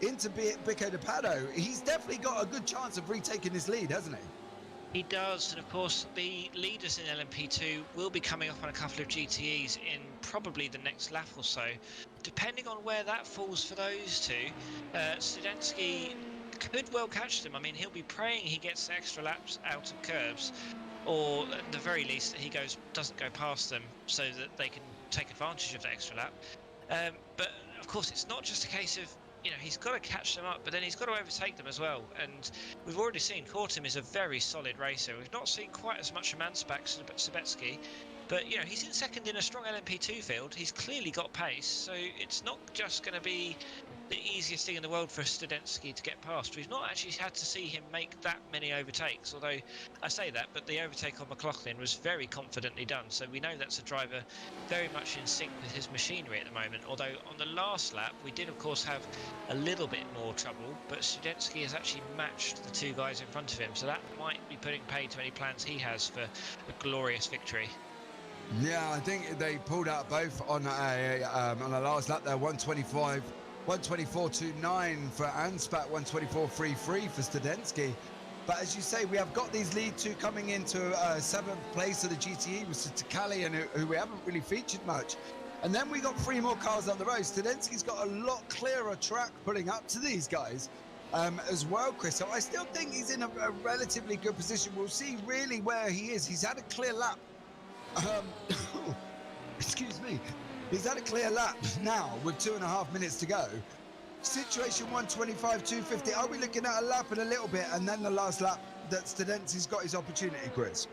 into Bico de Pado, he's definitely got a good chance of retaking this lead, hasn't he? He does, and of course the leaders in LMP2 will be coming up on a couple of GTEs in probably the next lap or so. Depending on where that falls for those two, Studensky could well catch them. I mean, he'll be praying he gets extra laps out of Curbs, or at the very least that he doesn't go past them so that they can take advantage of the extra lap. But of course, it's not just a case of he's got to catch them up, but then he's got to overtake them as well. And we've already seen Kortum is a very solid racer. We've not seen quite as much from Ansbach Shebetska, but he's in second in a strong LMP2 field. He's clearly got pace, so it's not just going to be the easiest thing in the world for Studensky to get past. We've not actually had to see him make that many overtakes, although I say that, but the overtake on McLaughlin was very confidently done, so we know that's a driver very much in sync with his machinery at the moment. Although on the last lap we did of course have a little bit more trouble, but Studensky has actually matched the 2 guys in front of him, so that might be putting paid to any plans he has for a glorious victory. Yeah, I think they pulled out both on the last lap there. 124.29 for Ansbach, 124.33 for Studensky. But as you say, we have got these lead 2 coming into 7th place of the GTE with Takali, and who we haven't really featured much. And then we got 3 more cars on the road. Studensky's got a lot clearer track pulling up to these guys as well, Chris. So I still think he's in a relatively good position. We'll see really where he is. He's had a clear lap. Excuse me. He's had a clear lap now with 2.5 minutes to go. Situation 125, 250. Are we looking at a lap and a little bit, and then the last lap that Studensky's got his opportunity, Chris?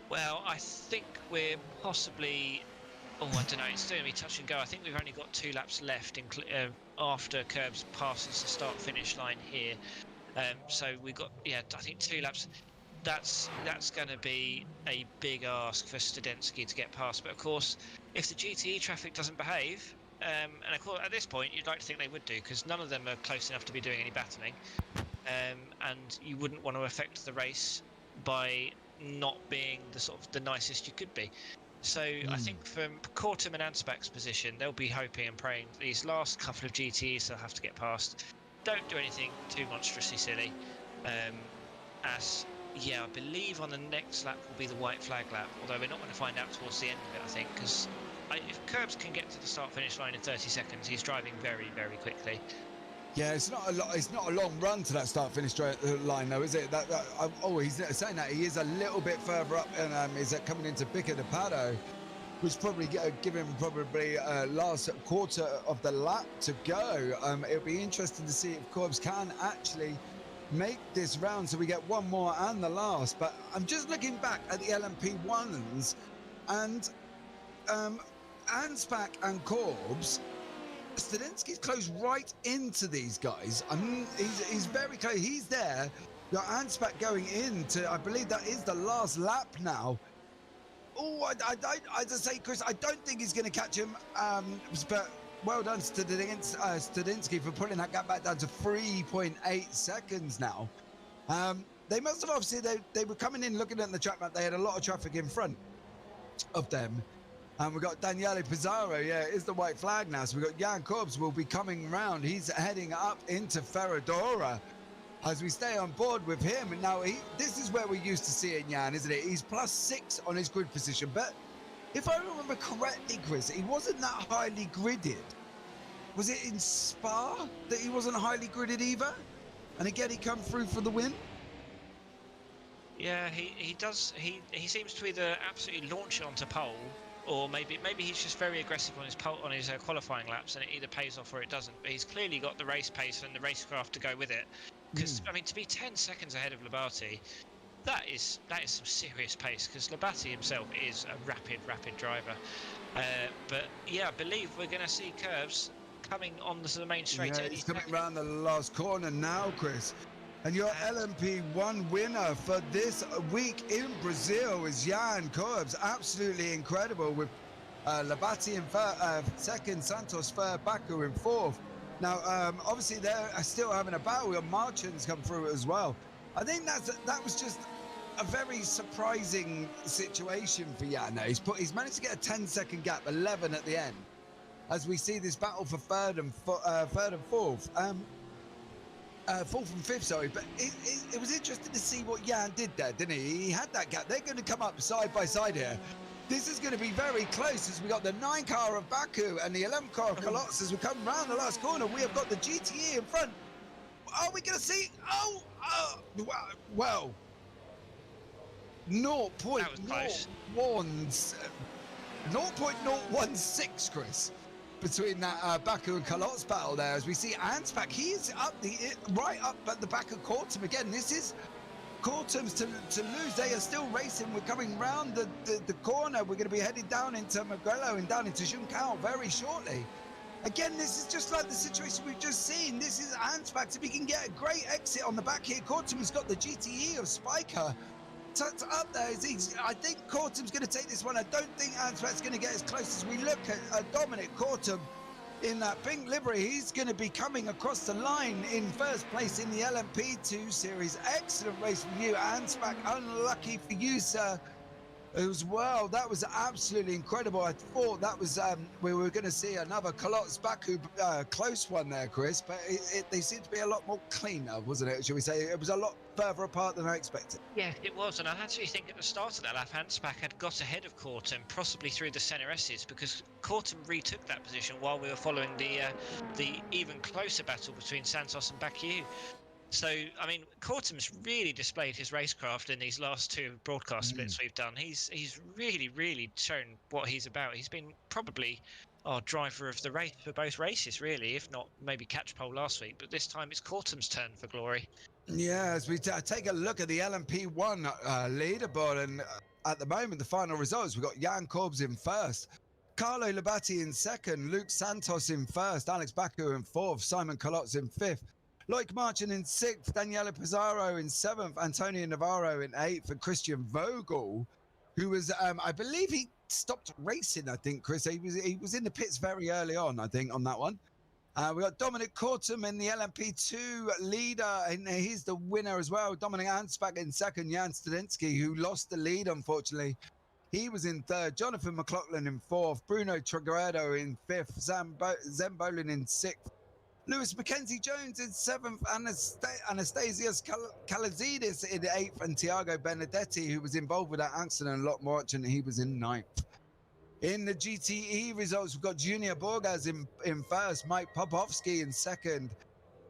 Well, I think we're possibly... Oh, I don't know. It's doing me touch and go. I think we've only got 2 laps left after Curbs passes the start-finish line here. So we've got, I think 2 laps. That's going to be a big ask for Studensky to get past. But of course, if the GTE traffic doesn't behave, and of course at this point you'd like to think they would do, because none of them are close enough to be doing any battling, and you wouldn't want to affect the race by not being the nicest you could be. So I think from Kortum and Ansbach's position, they'll be hoping and praying these last couple of GTEs they'll have to get past don't do anything too monstrously silly, as Yeah, I believe on the next lap will be the white flag lap, although we're not going to find out towards the end of it, I think, because if Curbs can get to the start-finish line in 30 seconds, he's driving very, very quickly. Yeah, it's not a lot. It's not a long run to that start-finish line, though, is it? He's saying that he is a little bit further up, and is that coming into Bica de Pado, which probably give him last quarter of the lap to go. It'll be interesting to see if Corbs can actually make this round, so we get one more and the last. But I'm just looking back at the LMP1s, and Ansbach and Corbs. Studenski's close right into these guys. I mean, he's very close. He's there. Got Ansbach going into, I believe that is the last lap now. Oh, I just say, Chris, I don't think he's going to catch him. But well done, Studinsky, for putting that gap back down to 3.8 seconds now. They must have obviously, they were coming in looking at the track map. They had a lot of traffic in front of them. And we've got Daniele Pizarro, is the white flag now. So we've got Jan Corbs will be coming round. He's heading up into Ferradura as we stay on board with him. And now this is where we're used to seeing Jan, isn't it? He's +6 on his grid position. But if I remember correctly, Chris, he wasn't that highly gridded. Was it in Spa that he wasn't highly gridded either? And again, he come through for the win? Yeah, he does. He seems to either absolutely launch it onto pole, or maybe he's just very aggressive on his qualifying laps, and it either pays off or it doesn't. But he's clearly got the race pace and the racecraft to go with it. Because I mean, to be 10 seconds ahead of Labate, that is some serious pace. Because Labate himself is a rapid driver. But yeah, I believe we're going to see Curves coming on to the main straight. Yeah, he's coming around the last corner now, Chris. And your LMP1 winner for this week in Brazil is Jan Corbs. Absolutely incredible, with Labate in second, Santos third, Baku in fourth. Now, obviously, they're still having a battle. Your Marchins come through as well. I think that was just a very surprising situation for Jan. He's managed to get a 10-second gap, 11 at the end, as we see this battle for third and fourth. Fourth and fifth, sorry, but it was interesting to see what Jan did there, didn't he? He had that gap. They're going to come up side by side here. This is going to be very close, as we got the 9 car of Baku and the 11 car of Colossus as we come round the last corner. We have got the GTE in front. Are we going to see? Well, 0.016, Chris, between that Baku and Colot's battle there, as we see Ansbach. He's right up at the back of Kortum again. This is Kortum's to lose. They are still racing. We're coming round the corner. We're going to be heading down into Magrelo and down into Juncao very shortly. Again, this is just like the situation we've just seen. This is Ansbach. If he can get a great exit on the back here, Kortum's got the GTE of Spiker tucked up there. I think Kortum's going to take this one. I don't think Ansbach's going to get as close. As we look at Dominic Kortum in that pink livery, he's going to be coming across the line in first place in the LMP2 series. Excellent race for you, Ansbach. Unlucky for you, sir, as well. That was absolutely incredible. I thought that was we were going to see another Colot's Baku close one there, Chris, but they seemed to be a lot more cleaner, wasn't it? Should we say it was a lot further apart than I expected? Yeah, it was, and I actually think at the start of that lap, Ansbach had got ahead of Kortum, possibly through the centre S's, because Kortum retook that position while we were following the even closer battle between Santos and Baku. So, I mean, Kortum's really displayed his racecraft in these last 2 broadcast splits we've done. He's really shown what he's about. He's been probably our driver of the race for both races, really, if not maybe catch pole last week. But this time it's Kortum's turn for glory. Yeah, as we take a look at the LMP1 leaderboard, and at the moment, the final results, we've got Jan Corbs in first, Carlo Labate in second, Luke Santos in first, Alex Baku in fourth, Simon Colotz in fifth, Loic Marchand in sixth, Daniela Pizarro in seventh, Antonio Navarro in eighth, and Christian Vogel, who was, I believe he stopped racing, I think, Chris. He was in the pits very early on, I think, on that one. We got Dominic Kortum in the LMP2 leader, and he's the winner as well. Dominic Ansbach in second, Jan Studinsky, who lost the lead, unfortunately. He was in third, Jonathan McLaughlin in fourth, Bruno Trigueros in fifth, Zem Bolin in sixth, Lewis Mackenzie Jones in 7th, Anastasios Kalazidis in 8th, and Tiago Benedetti, who was involved with that accident a lot more, and he was in 9th. In the GTE results, we've got Junior Borgas in 1st, Mike Popovsky in 2nd,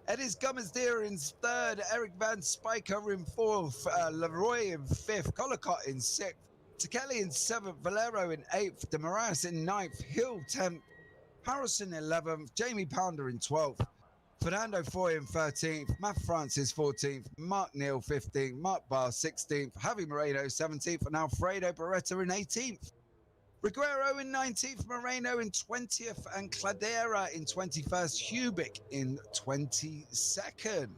Edis Gummersdeer in 3rd, Eric Van Spiker in 4th, Leroy in 5th, Collicott in 6th, Tekeli in 7th, Valero in 8th, De Moraes in 9th, Hill 10th, Harrison 11th, Jamie Pounder in 12th, Fernando Foy in 13th, Matt Francis 14th, Mark Neal 15th, Mark Barr 16th, Javi Moreno 17th, and Alfredo Beretta in 18th. Reguero in 19th, Moreno in 20th, and Cladera in 21st, Hubick in 22nd.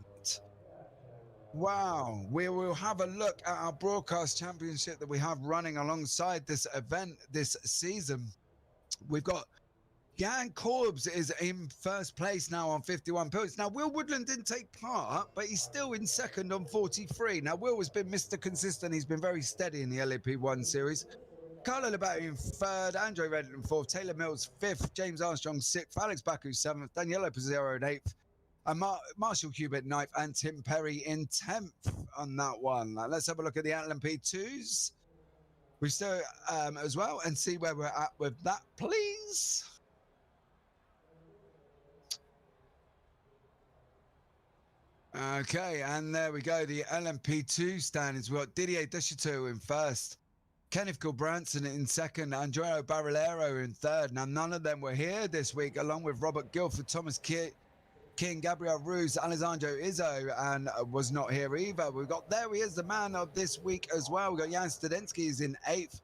Wow, we will have a look at our broadcast championship that we have running alongside this event this season. We've got Jan Corbs is in 1st place now on 51 points. Now, Will Woodland didn't take part, but he's still in 2nd on 43. Now, Will has been Mr. Consistent. He's been very steady in the LMP1 series. Carlo Labate in 3rd, Andre Reddit in 4th, Taylor Mills 5th, James Armstrong 6th, Alex Baku 7th, Daniele Pizzero in 8th, and Marshall Cubitt 9th, and Tim Perry in 10th on that one. Now, let's have a look at the LMP2s. We still as well and see where we're at with that, please. Okay, and there we go. The LMP2 standings. We've got Didier Deschâteau in 1st, Kenneth Gilbranson in 2nd, Andrea Barrilero in 3rd. Now, none of them were here this week, along with Robert Guilford, Thomas King, Gabriel Ruse, Alessandro Izzo, and was not here either. We've got, there he is, the man of this week as well. We've got Jan Studensky is in 8th,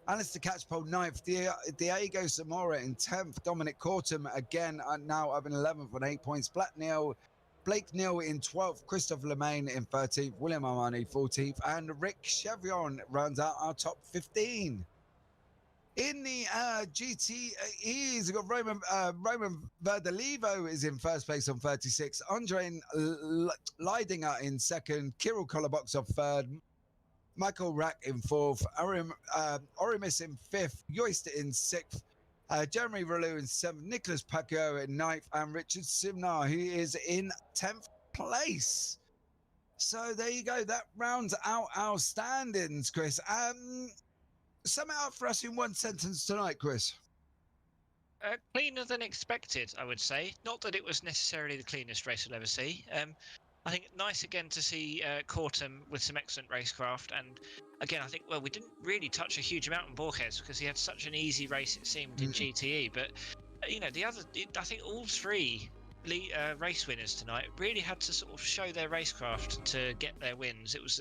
Alistair Catchpole 9th, Diego Zamora in 10th, Dominic Cortum again now up in 11th with 8 points, Blake Neal in 12th, Christophe Lemaine in 13th, William Armani 14th, and Rick Chevron rounds out our top 15. In the GTEs, we've got Roman Verdalivo is in 1st place on 36, Andre Leidinger in 2nd, Kirill Kolobox on 3rd, Michael Rack in 4th, Orimus in 5th, Joyst in 6th, Jeremy Ralou in 7th, Nicholas Pacquiao in 9th, and Richard Simnar, who is in 10th place. So there you go. That rounds out our standings, Chris. Sum it up for us in one sentence tonight, Chris. Cleaner than expected, I would say. Not that it was necessarily the cleanest race we'll ever see. I think nice again to see Cortum with some excellent racecraft. And again, I think, well, we didn't really touch a huge amount on Borges because he had such an easy race, it seemed, in GTE. But, you know, I think all 3 race winners tonight really had to sort of show their racecraft to get their wins. It was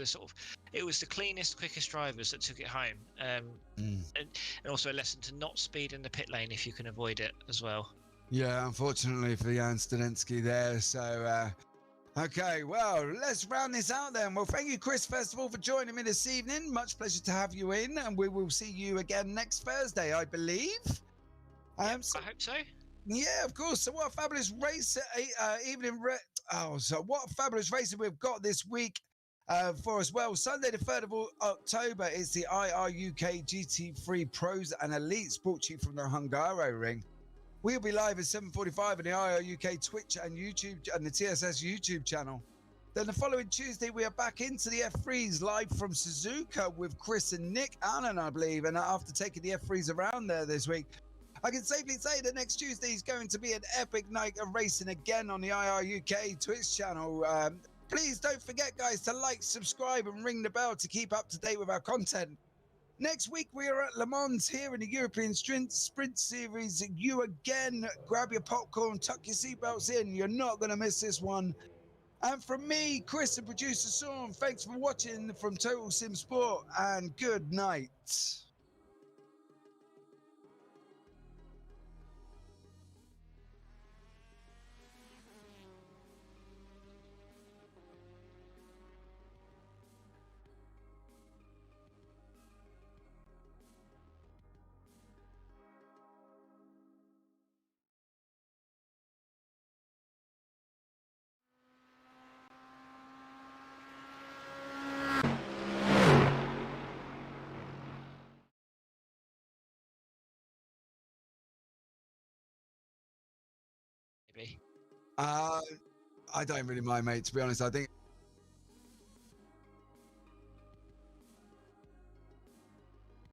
the cleanest, quickest drivers that took it home. And also a lesson to not speed in the pit lane if you can avoid it as well. Yeah, unfortunately for Jan Studensky there. So, okay, well, let's round this out then. Well, thank you, Chris, first of all, for joining me this evening. Much pleasure to have you in, and we will see you again next Thursday, I believe. I hope so. Yeah, of course. So what a fabulous race what a fabulous racing we've got this week for us. Well, Sunday the 3rd of October is the IRUK GT3 Pros and Elites, brought to you from the Hungaro Ring. We'll be live at 7:45 on the IRUK Twitch and YouTube and the TSS YouTube channel. Then the following Tuesday, we are back into the F3s live from Suzuka with Chris and Nick Allen, I believe. And after taking the F3s around there this week, I can safely say that next Tuesday is going to be an epic night of racing again on the IRUK Twitch channel. Please don't forget, guys, to like, subscribe, and ring the bell to keep up to date with our content. Next week, we are at Le Mans here in the European Sprint Series. You again, grab your popcorn, tuck your seatbelts in. You're not going to miss this one. And from me, Chris, and producer Sean, thanks for watching from Total Sim Sport, and good night. Maybe. I don't really mind, mate. To be honest, I think